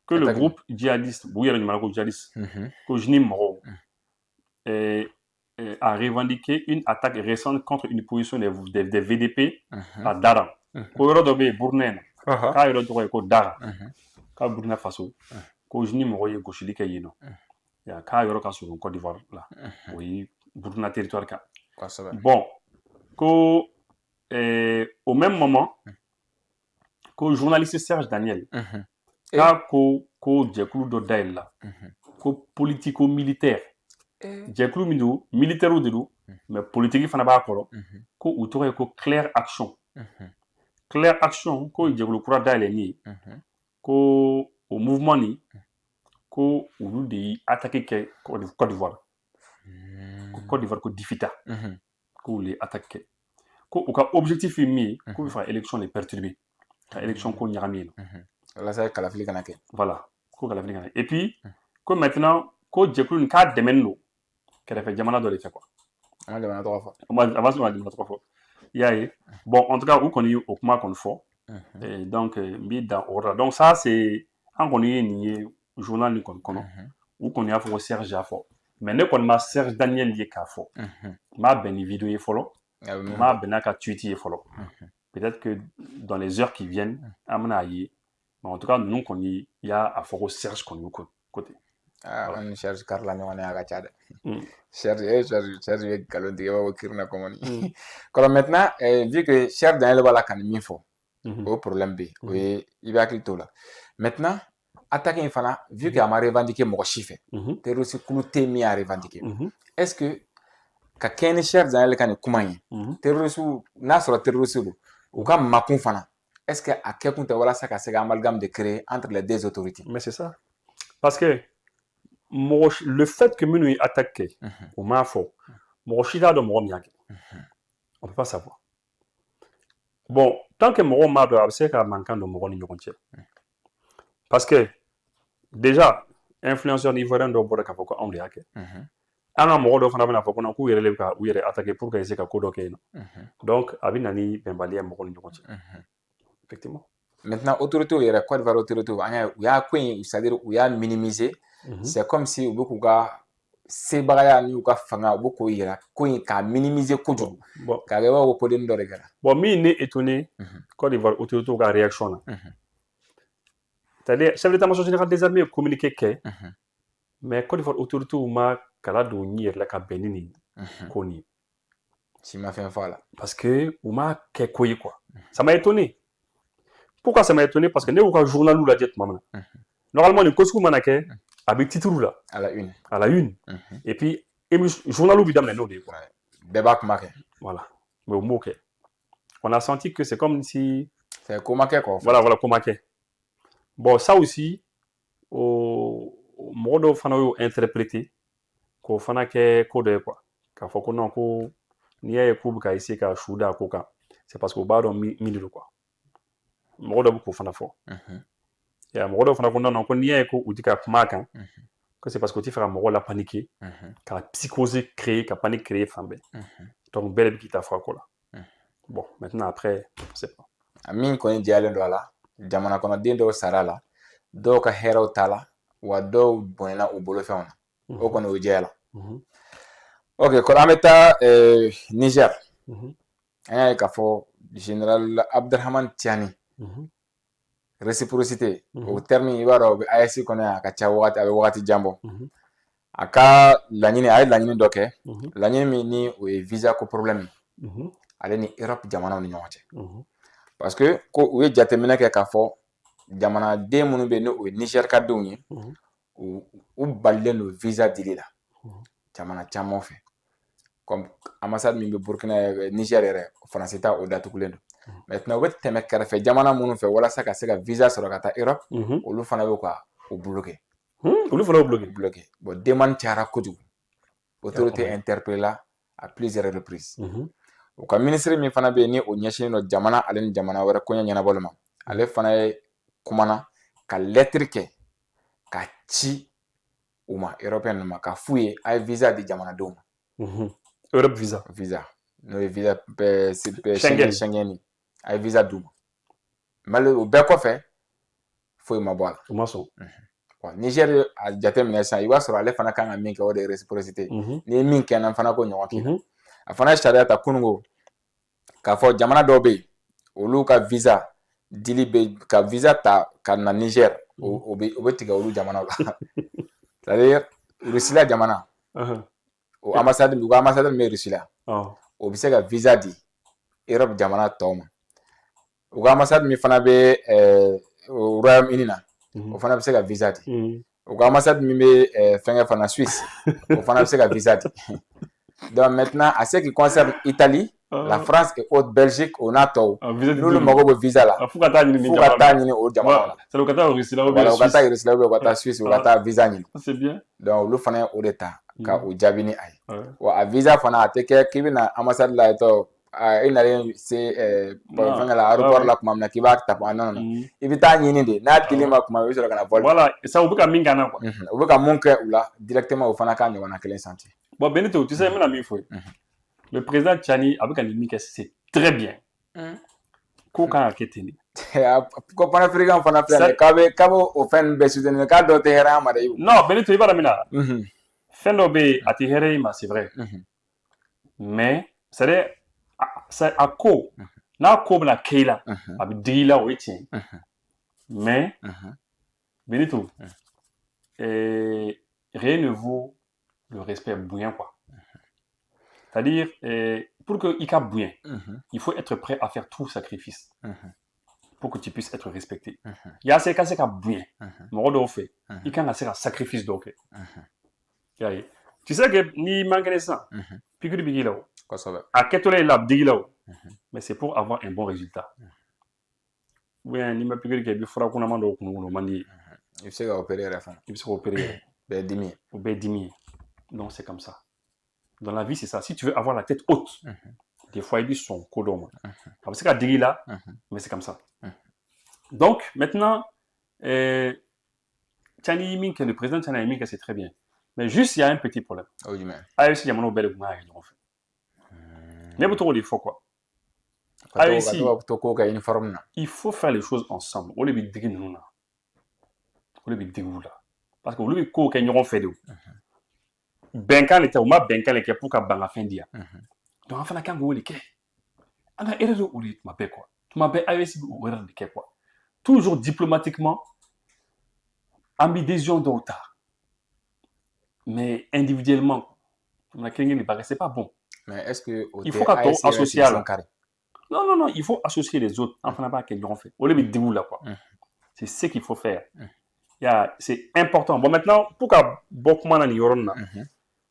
que le groupe djihadiste bu yɛrɛ ɲuman ko djihadiste ko Jnim Moro a revendiqué une attaque récente contre une position des VDP à Daran ko yɔrɔ dɔ bɛ yen Bournen k'a yɔrɔ tɔgɔ ye ko Daran k'a Burkina Faso ko Jnim Moro ye gosili kɛ yen nɔ k'a yɔrɔ ka surun Côte d'Ivoire la o ye Burkina territoire kan bon ko au même moment ko journaliste Serge Daniel k'a ko jɛkulu dɔ dayɛlɛ la ko politico-militaire jɛkulu min don militaire de don mais politique fana b'a kɔrɔ ko u tɔgɔ ye ko Claire Action Claire Action ko jɛkulu kura dayɛlɛ min ye ko o mouvement nin ko olu de ye attaque kɛ Côte d'Ivoire ko Côte d'Ivoire ko difita ko olu ye attaque kɛ ko u ka objectif ye min ye k'u bɛ fɛ élection de perturber ka élection ko ɲagami yen nɔ voilà ko kalafili kana et puis ko maintenant ko jɛkulu nin k'a dɛmɛni don kɛrɛfɛ jamana dɔ de fɛ quoi a b'a sɔrɔ a jamana tɔgɔ fɔ i y'a ye bon en tout cas u kɔni o kuma kɔni fɔ donc n b'i dan o yɔrɔ la donc ça c'est an kɔni ye nin ye journal nin kɔni kɔnɔ u kɔni y'a fɔ ko Serge y'a fɔ mais ne kɔni ma Serge Daniel ye k'a fɔ n m'a bɛn ni vidéo ye fɔlɔ n m'a bɛn n'a ka tweet ye fɔlɔ peut-être que dans les heures qui viennent, mais en tout cas, nous, il y a à faire Serge qu'on nous côté. On cherche Carla, on est à Gachade. Serge, Calondier, au Kirna Comoni. Comme maintenant, vu que Serge Daniel va la canne, au problème B, oui, il va cliquer là. Maintenant, attaquer un fana, vu qu'il a revendiqué mon chiffre, t'es aussi clouté mis à revendiquer. Est-ce que, ka Kenny Serge Daniel kan kuma ye, terroriste, n'a sera terroriste, ou comme Makun fana, est-ce que à quel point ça ka se amalgame de créer entre les deux autorités? Mais c'est ça. Parce que le fait que nous ayons attaqué au Mafo, on ne peut pas savoir. Bon, tant que Moro m'a dit, c'est qu'il manque de Moro ni Yokontier. Parce que déjà, influenceur ivoirien de Boraka Foko, on l'a attaqué. Un an Moro de Fana Foko, on a attaqué pour qu'il y ait un code. Donc, Abinani Bembalia Moro ni Yokontier. Effectivement. Maintenant, autorité, il y a quoi de valeur autorité? Il y a quoi, c'est-à-dire, il y a minimisé. C'est comme si beaucoup de c'est bagaya ni uka fanga beaucoup il y a quoi qu'à minimiser kojo. Car il y a au podium de regard. Bon, mi n'est étonné quand il voit autorité la réaction. C'est-à-dire, chef d'état-major général des armées communiqué que, mais quand il voit autorité ou ma kalado ni la kabeni koni. Si m'a fait un fois là. Parce que ou ma kekoye quoi. Ça m'a étonné. Pourquoi ça m'a étonné? Parce que n'est aucun journal ou la jet maman. Normalement, le Koskou Manake avec titre là. À la une. À la une. Et puis, journal ou bidam les nodes. Bébak Maké. Voilà. Mais au mot on a senti que c'est comme si. C'est Komaké quoi. Voilà, Komaké. Bon, ça aussi, au mode fana interprété, qu'on fana ke code quoi. Quand faut qu'on a ko ni a ko ka ici ka chouda koka. C'est parce qu'au bas on mille quoi. Mode beaucoup fana fort. Et à mode fana qu'on a ko ni a ko ou dika maka. Que c'est parce que tu fais un mode la paniquer, qu'à psychose créer, qu'à panique créer fambe. Donc belle qui t'a fait quoi là. Bon, maintenant après, c'est pas. Amin ko ni dialen do la. Jamana kono den do sarala do ka hero tala wa do bonena u bolo fewna o kono o jela ok ko ameta Niger ay ka fo général Abdurrahman Tiani réciprocité au terme ibaro be ASC kono ka cha wakati jambo a ka laɲini a ye laɲini dɔ kɛ laɲini min ni o ye visa ko problème ale ni Europe jamanaw ni ɲɔgɔn cɛ parce que ko u ye jateminɛ kɛ k'a fɔ jamanaden minnu bɛ yen n'o ye Niger ka denw ye u balilen don visa dili la jamana caman fɛ comme ambassade min bɛ Burkina Niger yɛrɛ Faransi ta o datugulen don maintenant u bɛ tɛmɛ kɛrɛfɛ jamana minnu fɛ walasa ka se ka visa sɔrɔ ka taa Europe olu fana bɛ ka o bloquer olu fana y'o bloquer bon demande cayara kojugu autorité interpellée à plusieurs reprises o ka ministre min fana bɛ yen ni o ɲɛsinnen don jamana ale ni jamana wɛrɛ koɲɛ ɲɛnabɔli ma ale fana ye kumana ka lettre kɛ ka ci u ma européen ma ka f'u ye a ye visa di jamanadenw ma Europe visa n'o ye visa Schengen a ye visa d'u ma mali o bɛɛ kɔfɛ foyi ma bɔ a la u ma sɔn Niger a jateminɛ sisan i b'a sɔrɔ ale fana kan ka min kɛ o de ye réciprocité ni ye min kɛ na fana ko ɲɔgɔn kɛ a fana ye sariya ta kununko k'a fɔ jamana dɔw bɛ yen olu ka visa dili bɛ ka visa ta ka na Niger o bɛ tigɛ olu jamanaw la c'est-à-dire Russie jamana o ambassade u ka ambassade min bɛ Russie la o bɛ se ka visa di Europe jamana tɔw ma u ka ambassade min fana bɛ Royaume-Uni na o fana bɛ se ka visa di u ka ambassade min bɛ fɛnkɛ fana Suisse o fana bɛ se ka visa di donc maintenant à ce qui concerne Italie la France et autres Belgique o n'a tɔw n'olu mago bɛ visa la fo ka taa ɲini o jamana la u ka taa Russie la ou u ka taa Russie la ou ka taa Suisse u ka taa visa ɲini c'est bien donc olu fana ye o de ta ka o jaabi ni a ye wa a visa fana a tɛ kɛ k'i bɛna ambassade la tɔ i nalen se fɛnkɛ la aéroport la tuma min na k'i b'a ta non i bɛ taa ɲini de n'a dil'i ma tuma i bɛ sɔrɔ ka na vol voilà ça u bɛ ka min kɛ na quoi u bɛ ka mun kɛ u la directement o fana k'a ɲɔgɔnna kelen santi bon Benito tu sais n bɛna min fɔ le président Tchani a bɛ ka nin min kɛ c'est très bien ko kan ka kɛ ten de ko panafricain fana filɛ k'a bɛ o fɛn ninnu bɛɛ soutenir k'a dɔ tɛ hɛrɛ an ma dɛ non Benito i b'a dɔn min na fɛn dɔ bɛ yen a tɛ hɛrɛ i ma c'est vrai mais c'est a ko n'a ko bɛna kɛ i la a bɛ digi i la o ye tiɲɛ mais Benito rien ne vaut le respect bonya quoi c'est-à-dire pour que i ka bonya il faut être prêt à faire tout sacrifice pour que tu puisses être respecté yaasa i ka se ka bonya mɔgɔ dɔw fɛ i kan ka se ka sacrifice dɔw kɛ y'a ye tu sais que n'i man kɛnɛ sisan pikiri bɛ k'i la o a kɛtɔla i la a bɛ digi i la o mais c'est pour avoir un bon résultat ou bien n'i ma pikiri kɛ i bɛ fura kunnama dɔw kunun o man di ye i bɛ se ka opérer yɛrɛ fana i bɛ se ka opérer yɛrɛ bɛɛ dimi ye o bɛɛ dimi ye donc c'est comme ça dans la vie c'est ça si tu veux avoir la tête haute des fois i bɛ sɔn ko dɔw ma a bɛ se ka digi i la mais c'est comme ça donc maintenant Tchani min kɛ le président Tchani ye min kɛ c'est très bien mais juste il y a un petit problème AES jamanaw bɛɛ de tun kan ka kɛ ɲɔgɔn fɛ ne bɛ to de fɔ quoi AES il faut faire les choses ensemble o de bɛ digi ninnu na o de bɛ digi u la parce que olu bɛ kow kɛ ɲɔgɔn fɛ de o bɛnkan de tɛ u ma bɛnkan de kɛ pour ka ban ka fɛn di yan donc an fana kan k'o de kɛ an ka erreur de o de ye tuma bɛɛ quoi tuma bɛɛ AES bɛ o erreur de kɛ quoi toujours diplomatiquement an bɛ décision dɔw ta mais individuellement on a kelen de bagarre c'est pas bon mais est-ce que il faut ka tɔw associer à la non il faut associer les autres an fana b'a kɛ ɲɔgɔn fɛ o de bɛ digi u la quoi c'est ce qu'il faut faire c'est important bon maintenant pour ka bɔ kuma na nin yɔrɔ nin na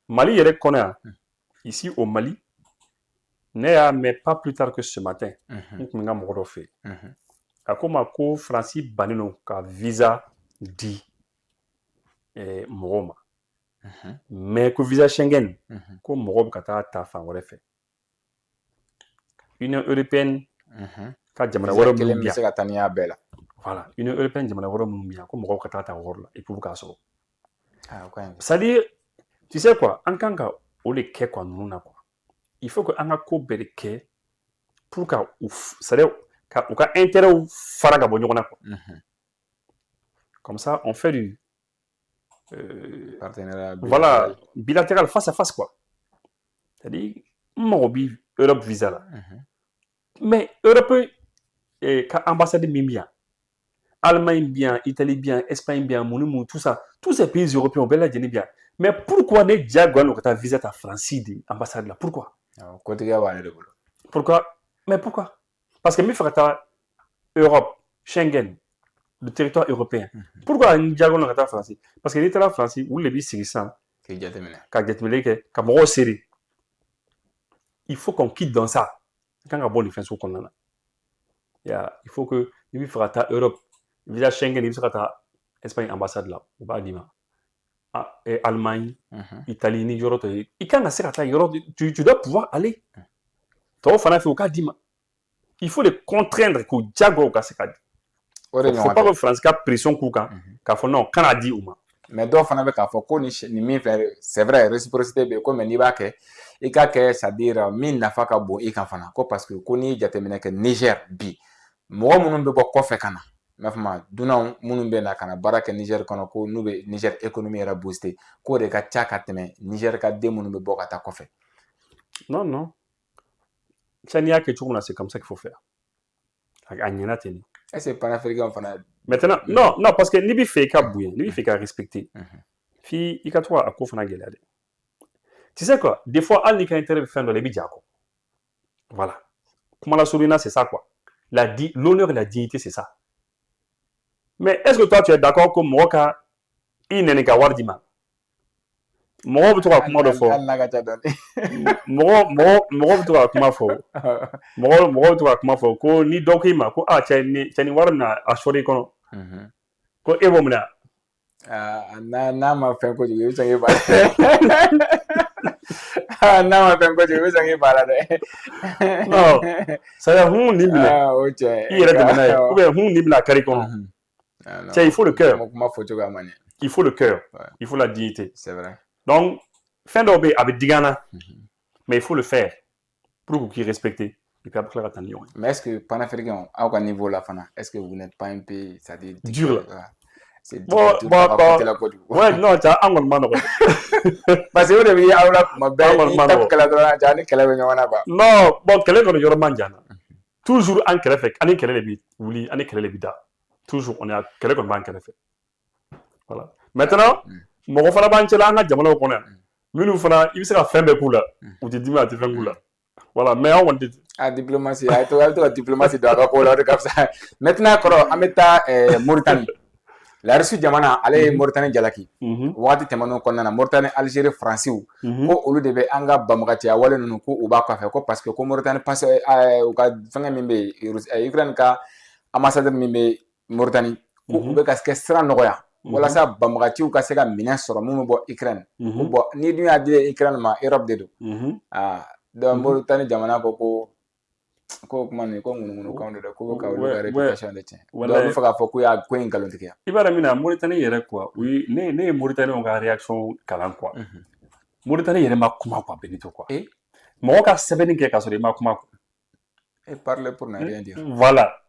Mali yɛrɛ kɔnɔ yan ici au Mali ne y'a mɛn pas plus tard que ce matin n tun bɛ n ka mɔgɔ dɔ fɛ a ko n ma ko Faransi bannen don ka visa di mɔgɔw ma mais ko visa Schengen ko mɔgɔw bɛ ka taa ta fan wɛrɛ fɛ Union européenne ka jamana wɛrɛ minnu bɛ yan voilà Union européenne jamana wɛrɛ minnu bɛ yan ko mɔgɔw ka taa ta o yɔrɔ la et puis u bɛ k'a sɔrɔ c'est-à-dire tu sais quoi an kan ka o de kɛ quoi ninnu na quoi il faut que an ka ko bɛɛ de kɛ pour ka c'est-à-dire ka u ka intérêt fara ka bɔ ɲɔgɔn na quoi comme ça on fait du partenariat voilà bilatéral face à face quoi c'est-à-dire n mago bi Europe visa la mais Europe ka ambassade min bɛ yan Allemagne bien, Italie bien, Espagne bien, Monumu, tout ça. Tous ces pays européens ont bien bien. Mais pourquoi ne diagouane que tu as visité ta France, ambassade là? Pourquoi? Pourquoi? Mais pourquoi? Parce que mi fera Europe, Schengen, le territoire européen. Pourquoi un diagouane que tu as France? Parce que l'État France, où les bis ça, il faut qu'on quitte dans ça. Quand on a bon défense qu'on a. Il faut que il fera Europe, visa Schengen, il fera Espagne ambassade là, ou pas dire. Et Allemagne, Italie, Nigeria, tu dois pouvoir aller. Il faut les contraindre qu'au diago au Kassekadi. Il ne faut pas que France ait pression Kouka, car non, Canadi ou ma. Mais d'autres fana k'a fɔ ko ni min filɛ c'est vrai réciprocité bɛ ko mais n'i b'a kɛ i k'a kɛ c'est-à-dire min nafa ka bon i kan fana ko parce que ko n'i jateminɛ kɛ Niger bi mɔgɔ minnu bɛ bɔ kɔfɛ ka na m'a faamu dunanw minnu bɛ na ka na baara kɛ Niger kɔnɔ ko n'u bɛ Niger économie yɛrɛ booster k'o de ka ca ka tɛmɛ Niger ka den minnu bɛ bɔ ka taa kɔfɛ. Non, non. Ça n'y a que tout, c'est comme ça qu'il faut faire. Est-ce que panafricain fana. Maintenant, non, non, parce que Nibi fait qu'à bouillir, Nibi fait qu'à respecter. Fi, il y a toi à quoi fana galade. Tu sais quoi? Des fois, al n'y a intérêt de faire dans les bidjaks. Voilà. Comment la sourina, c'est ça quoi. L'honneur et la dignité, c'est ça. Mais est-ce que toi, tu es d'accord que Moka, il n'est qu'à voir d'ima? Mɔgɔ bɛ to ka kuma dɔ fɔ mɔgɔ bɛ to ka kuma fɔ mɔgɔ bɛ to ka kuma fɔ ko ni dɔ k'i ma ko cɛ ni wari bɛna a sɔrɔ i kɔnɔ ko e b'o minɛ n'a ma fɛn kojugu i bɛ sɔn k'i baara n'a ma fɛn kojugu i bɛ sɔn k'i baara dɛ non c'est hun ni minɛ i yɛrɛ tɛmɛ n'a ye ou bien hun ni minɛ a kari kɔnɔ cɛ il faut le cœur il faut le cœur il faut la dignité c'est vrai. Donc, fin d'obé avec Digana, mais il faut le faire pour qu'il respecte. Et puis après, la tenir. Mais est-ce que panafricain, à quel niveau la fana, est-ce que vous n'êtes pas un peu, ça dit dur là? C'est dur. Ouais, non, tu as un moment. Parce que vous devez avoir ma belle, non, bon, quel est le jour manjana? Toujours en quel fait, en quel est le bit, oui, en quel est le bida. Toujours, on est à quel est le banc quel fait. Voilà. Maintenant, mɔgɔ fana b'an cɛla an ka jamanaw kɔnɔ yan minnu fana i bɛ se ka fɛn bɛɛ k'u la u tɛ dimi a tɛ fɛn k'u la voilà mais an kɔni tɛ diplomatie a bɛ to ka diplomatie don a ka ko la o de ka fisa maintenant kɔrɔ an bɛ taa Mauritanie la Russie jamana ale ye Mauritanie jalaki wagati tɛmɛnenw kɔnɔna na Mauritanie Algérie Faransiw ko olu de bɛ an ka banbagaciya wale ninnu ko u b'a kɔfɛ ko parce que ko Mauritanie passe u ka fɛngɛ min bɛ yen Ukraine ka ambassadeur min bɛ Mauritanie ko u bɛ ka kɛ sira nɔgɔya walasa banbagaciw ka se ka minɛn sɔrɔ mun bɛ bɔ Ukraine ko bɔn ni dun y'a di Ukraine ma Europe de don donc Mauritanie jamana ko kuma nin ko ŋunuŋunukanw de don ko bɛ ka olu ka réputation de tiɲɛ donc olu fɛ k'a fɔ k'u y'a ko in nkalontigiya. I b'a dɔn min na Mauritanie yɛrɛ quoi ne ye Mauritanie ka réaction kalan quoi Mauritanie yɛrɛ ma kuma quoi Benito quoi mɔgɔ ka sɛbɛnni kɛ k'a sɔrɔ i ma kuma quoi. Et parler pour ne rien dire. Voilà,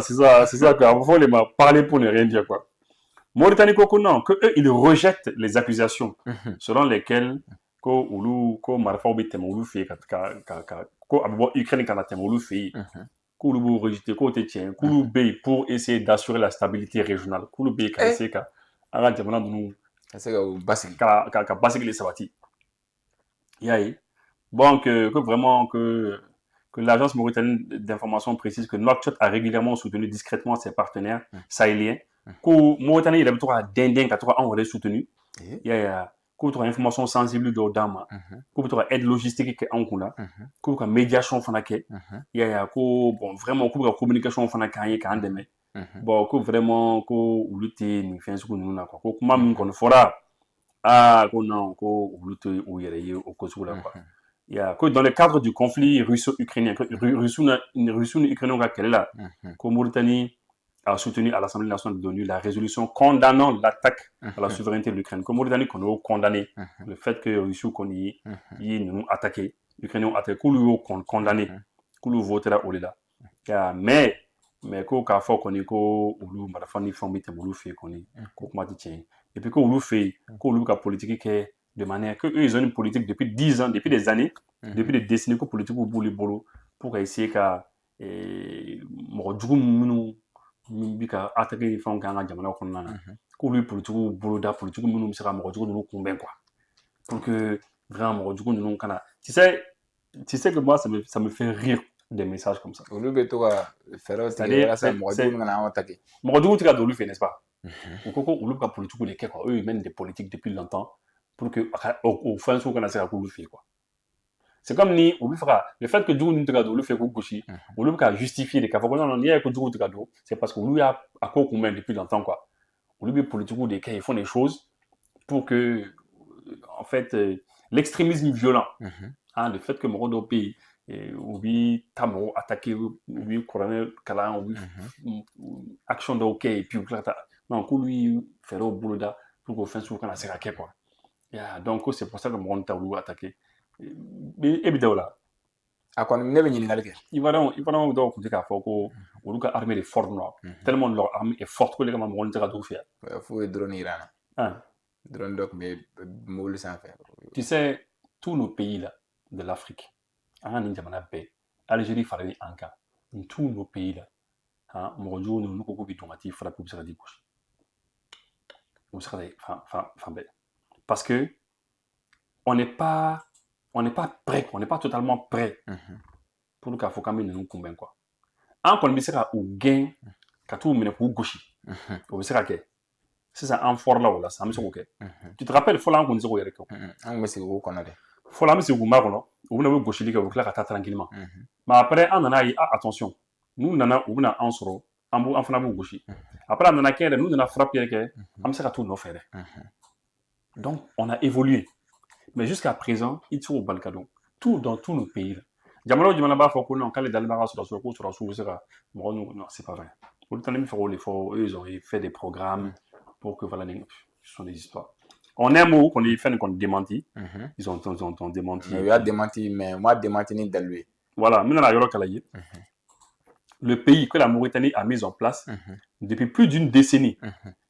c'est ça quoi. Il faut les parler pour ne rien dire quoi. Mauritanie ko non, que eux ils rejettent les accusations selon lesquelles ko olu ko marfaw bɛ tɛmɛ olu fɛ yen ko a bɛ bɔ Ukraine kana tɛmɛ olu fɛ yen k'olu b'o rejeter k'o tɛ tiɲɛ k'olu bɛ yen pour essayer d'assurer la stabilité régionale k'olu bɛ yen ka essayer ka an ka jamana ninnu ka se ka basigi ka basigi le sabati i y'a ye bon que vraiment que l'agence mauritanienne d'information précise que Nouakchott a régulièrement soutenu discrètement ses partenaires sahéliens ko Mauritanie yɛrɛ bɛ to ka dɛndɛn ka to ka anw yɛrɛ soutenu k'u bɛ to ka information sensible dɔw d'an ma k'u bɛ to ka aide logistique kɛ anw kun la k'u bɛ ka médiation fana kɛ ko bon vraiment k'u bɛ ka communication fana k'an ye k'an dɛmɛ bon ko vraiment ko olu tɛ nin fɛn sugu ninnu na quoi ko kuma min kɔni fɔra ko non ko olu tɛ u yɛrɛ ye o ko sugu la quoi que dans le cadre du conflit russo-ukrainien Russie ni Ukraine ka kɛlɛ la ko Mauritanie a soutenu à l'Assemblée nationale de l'ONU la résolution condamnant l'attaque à la souveraineté de l'Ukraine. Comme Mauritanie qu'on a condamné le fait que Russie qu'on y nous attaqué, l'Ukraine ont attaqué, qu'on condamné, qu'on votera au là. Mais qu'on a fait qu'on est qu'on ou marafani formité qu'on fait qu'on est qu'on m'a dit tiens et puis qu'on fait qu'on la politique est de manière que eux ils ont une politique depuis 10 ans, depuis des années, depuis des décennies que politique au bout les bolos pour essayer qu'à min bi ka attaquer ni fɛnw kɛ an ka jamana kɔnɔna na k'olu politigiw boloda politigiw minnu bɛ se ka mɔgɔ jugu ninnu kunbɛn quoi pour que vraiment mɔgɔ jugu ninnu kana tu sais que moi ça me fait rire des messages comme ça. Olu bɛ to ka fɛɛrɛw tigɛ walasa mɔgɔ jugu kana anw attaquer. Mɔgɔ jugu tɛ ka don olu fɛ n'est-ce pas? U ko ko olu bɛ ka politigiw de kɛ quoi eux ils mènent des politiques depuis longtemps pour que o fɛn sugu kana se ka k'olu fɛ quoi. C'est comme ni olu fɛ ka le fait que jugu ninnu tɛ ka don olu fɛ k'u gosi olu bɛ ka justifier de k'a fɔ ko non n'i y'a ye ko jugu tɛ ka don c'est parce que olu y'a ko kunbɛn depuis longtemps quoi. Olu bɛ politigiw de kɛ ils font des choses pour que en fait l'extrémisme violent le fait que mɔgɔ dɔw bɛ yen u bɛ taa mɔgɔw attaquer u bɛ kuranɛ kalan u bɛ action dɔw kɛ et puis u tila ka taa non k'olu ye fɛɛrɛw boloda pour que o fɛn sugu kana se ka kɛ quoi. Donc c'est pour ça que mɔgɔ ninnu ta olu attaquer. E bɛ da o la. A kɔni ne bɛ ɲininkali kɛ. Ivoiriyɛnw dɔw tun tɛ k'a fɔ ko olu ka armée de forte non tellement leur armée est forte ko le kama mɔgɔ ninnu tɛ ka t'u fɛ yan. F'u ye drone yir'an na. Drone dɔ tun bɛ mobile sanfɛ. Tu sais tous nos pays là de l'Afrique an ka nin jamana bɛɛ Algérie faralen an kan tous nos pays là mɔgɔ jugu ninnu n'u ko k'u bɛ don ka t'i frappe u bɛ se ka t'i gosi. U bɛ se ka taa fan bɛɛ parce que on n'est pas prêt, on n'est pas totalement prêt pour k'a fɔ k'an bɛ ninnu kunbɛn quoi. An kɔni bɛ se ka u gɛn ka t'u minɛ k'u gosi o bɛ se ka kɛ sisan an fɔra la o la sisan an bɛ se k'o kɛ. Tu te rappelles fɔlɔ an kun tɛ se k'o yɛrɛ kɛ. An kun bɛ sigi k'o kɔnɔ dɛ. Fɔlɔ an bɛ sigi k'u makɔnɔ u bɛna u bɛ gosili kɛ u bɛ tila ka taa tranquillement mais après an nana ye attention n'u nana u bɛna an sɔrɔ an fana b'u gosi après a nana kɛ yɛrɛ n'u nana frappe yɛrɛ kɛ an bɛ se ka t'u nɔfɛ dɛ. Donc on a évolué. Mais jusqu'à présent, ils sont au Balkadon. Dans tous nos pays. Jamano b'a fɔ ko non, k'ale dalen b'a ka sɔrɔsiw ko sɔrɔsiw bɛ se ka mɔgɔ ninnu non, c'est pas vrai. Olu tɛ min fɔ l'effort, eux ils ont fait des programmes pour que voilà, ce sont des histoires. En un mot, qu'on ait fait qu'on démenti, ils ont démenti. Il y a démenti, mais moi démenti ni d'aller. Voilà, maintenant la Yoro Kalaye. Le pays que la Mauritanie a mis en place depuis plus d'une décennie.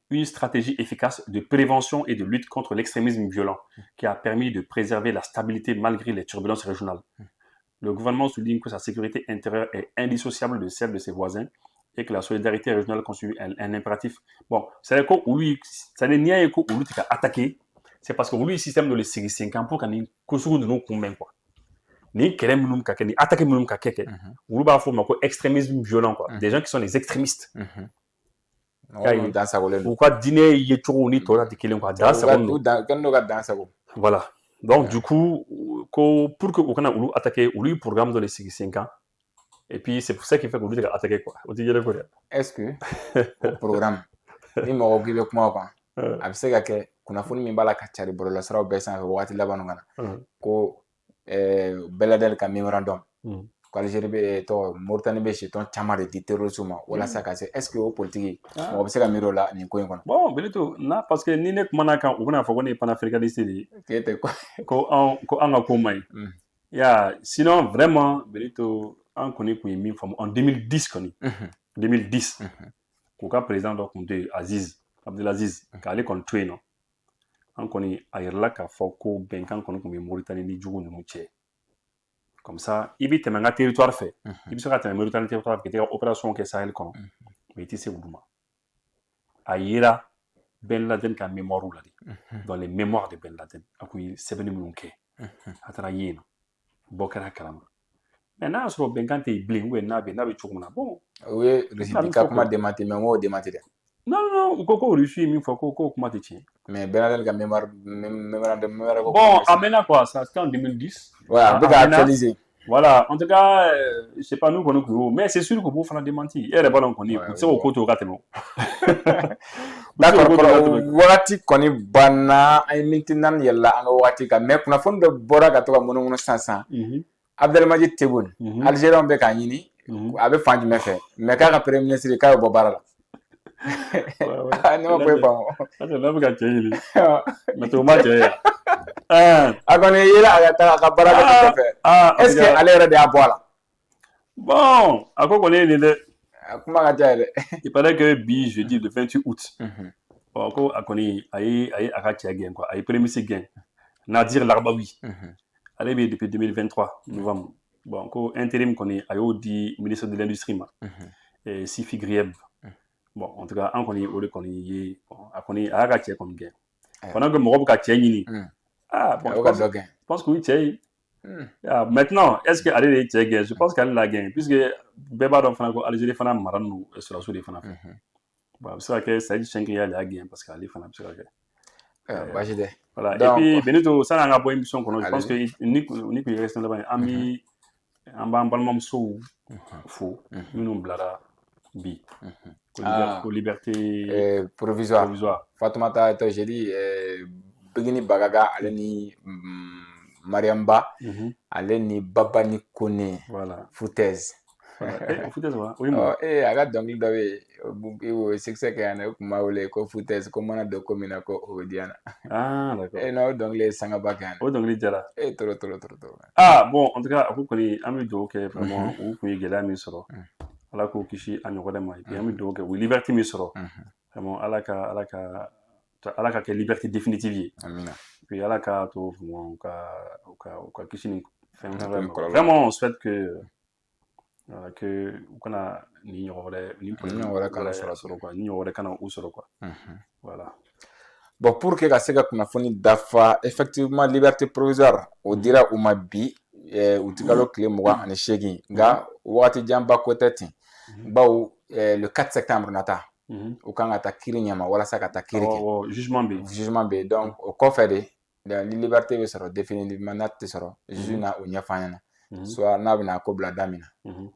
Une stratégie efficace de prévention et de lutte contre l'extrémisme violent qui a permis de préserver la stabilité malgré les turbulences régionales. Le gouvernement souligne que sa sécurité intérieure est indissociable de celle de ses voisins et que la solidarité régionale constitue un impératif. Bon, c'est-à-dire que ça n'est ni un écho où lui attaqué, c'est parce que lui, le système de les 5 ans pour qu'on ait de nous convaincre quoi. Ni kéré minum kake, ni attaqué minum kake, ou bah faut extrémisme violent quoi. Des gens qui sont des extrémistes. Pourquoi dîner y est toujours ni toi de quelqu'un quoi voilà donc du coup pour que on a attaquer lui programme dans les 5 ans et puis c'est pour ça qu'il fait que lui attaquer quoi est-ce que le programme ni mo gi be kuma quoi a bɛ se ka kɛ kunnafoni min b'a la ka cari bɔlɔlɔsiraw bɛɛ sanfɛ wagati laban kana ko Belladel ka memorandum ko Algérie bɛ Mauritanie bɛ jeton caman de di terroristes ma walasa ka se est-ce que o politique mɔgɔ bɛ se ka miir'o la nin ko in kɔnɔ. Bon Benito na parce que ni ne kumana kan u bɛna fɔ ko ne ye panafricaniste de ye ko an ka ko man ɲi sinon vraiment Benito an kɔni kun ye min faamu en 2010 kɔni 2010 k'u ka président dɔ kun tɛ yen Aziz Abdelaziz k'ale kɔni to yen nɔ an kɔni a yirala k'a fɔ ko bɛnkan kɔni kun bɛ Mauritanie ni jugu ninnu cɛ. Comme ça, il y a un territoire fait. Il y a un Mauritanie territoire qui est une opération qui est Sahel. Mais il y a un Aïra Ben Laden qui a mémoire dans les mémoires de Ben Laden. Il y a 7 millions qui sont en Bokara Kalam. Maintenant, sur le Benkan, il y a un bon. Oui, le syndicat comment démentir, mais moi, démentir. Non, Koko Russie, il faut Koko comment te tient. Mais Ben Laden qui a mémoire. Bon, Amena quoi, ça c'était en 2010. Ouais, on peut actualiser. Voilà, en tout cas, c'est pas nous qu'on a mais c'est sûr que vous faites démentir. Il y a des ballons qu'on est, c'est au côté au gâteau. D'accord, wagati koni bana ay mintinan yalla anga wagati ka mais kuna fondo bora ga to ka mono sansan. Abdelmajid Tebboune, Algérien be ka ñini, abe fanji me fe, mais ka premier ministre ka bo bara la. Non peut pas. Ça là ga tayili. Mais to ma tayya. Agone yela aga ta ka bara ga fe. Est-ce que ale yɛrɛ de a bɔ a la? Bon, a ko kɔni ye de. Kuma ka ca dɛ. Il paraît que bi jeudi le 28 août. Bon, ko a kɔni ayi a ka cɛ gɛn quoi, ayi premier ministre gɛn. Nadir Larbaoui. Ale be depuis 2023 novembre. Bon, ko intérim kɔni a y'o di ministre de l'industrie ma. Sifi Grieb. bon en tout cas an kɔni o de kɔni ye bon a kɔni a y'a ka cɛ kɔni gɛn pendant que mɔgɔ bɛ ka cɛ ɲini bon je pense que oui cɛ maintenant est-ce que ale de ye cɛ gɛn je pense qu'ale l'a gagné puisque bɛɛ b'a dɔn fana ko Algérie fana mara n'u sɔrɔsiw de fana fɛ bon a bɛ se ka kɛ Saïd Cɛnke ale y'a gagné parce que ale fana bɛ se ka kɛ baasi tɛ voilà et puis Benito san'an ka bɔ émission kɔnɔ je pense que ni kun ye question laban ye an b'an balimamusow fo minnu bilara bi ko liberté provisoire Fatoumata Tawjeli Begini Bagaga ale ni Mariam Ba ale ni Baba ni Kone foutaise oui a ka dɔnkili dɔ bɛ yen o succès kɛ yan o tun b'a wele ko foutaise ko mana don ko min na ko o bɛ di yan na n'o dɔnkili ye sangaba kɛ yan o dɔnkili jara trop bon en tout cas a ko kɔni an bɛ dugawu kɛ vraiment u kun ye gɛlɛya min sɔrɔ ala k'o kisi a ɲɔgɔn ma et puis an bɛ dugawu kɛ u ye liberté min sɔrɔ vraiment ala ka kɛ liberté définitive ye puis ala ka to u ka kisi ni fɛn vraiment on souhaite que u kana ni ɲɔgɔn wɛrɛ kana u sɔrɔ quoi voilà bon pour que ka se ka kunnafoni dafa effectivement liberté provisoire o dira u ma bi u ti kalo tile 28 nka waati janba ko tɛ ten bawo le 4 septembre nata u kan ka taa kiri ɲɛma walasa ka taa kiri kɛ jugement bɛ donc o kɔfɛ de ni liberté bɛ sɔrɔ définitivement n'a tɛ sɔrɔ juge na o ɲɛfɔ an ɲɛna soit n'a bɛna ko bila da min na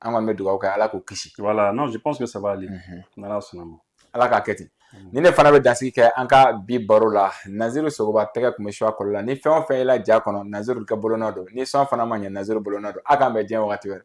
an kɔni bɛ dugawu kɛ ala k'o kisi voilà non je pense que ça va aller n'ala sɔnna ma ala k'a kɛ ten ni ne fana bɛ dansigi kɛ an ka bi baro la Naziru Sogoba tɛgɛ tun bɛ suwa kɔlɔ la ni fɛn o fɛn yela ja kɔnɔ Naziru ka bolonɔ don ni sɔn fana ma ɲɛ Naziru bolonɔ don a k'an bɛn diɲɛ wagati wɛrɛ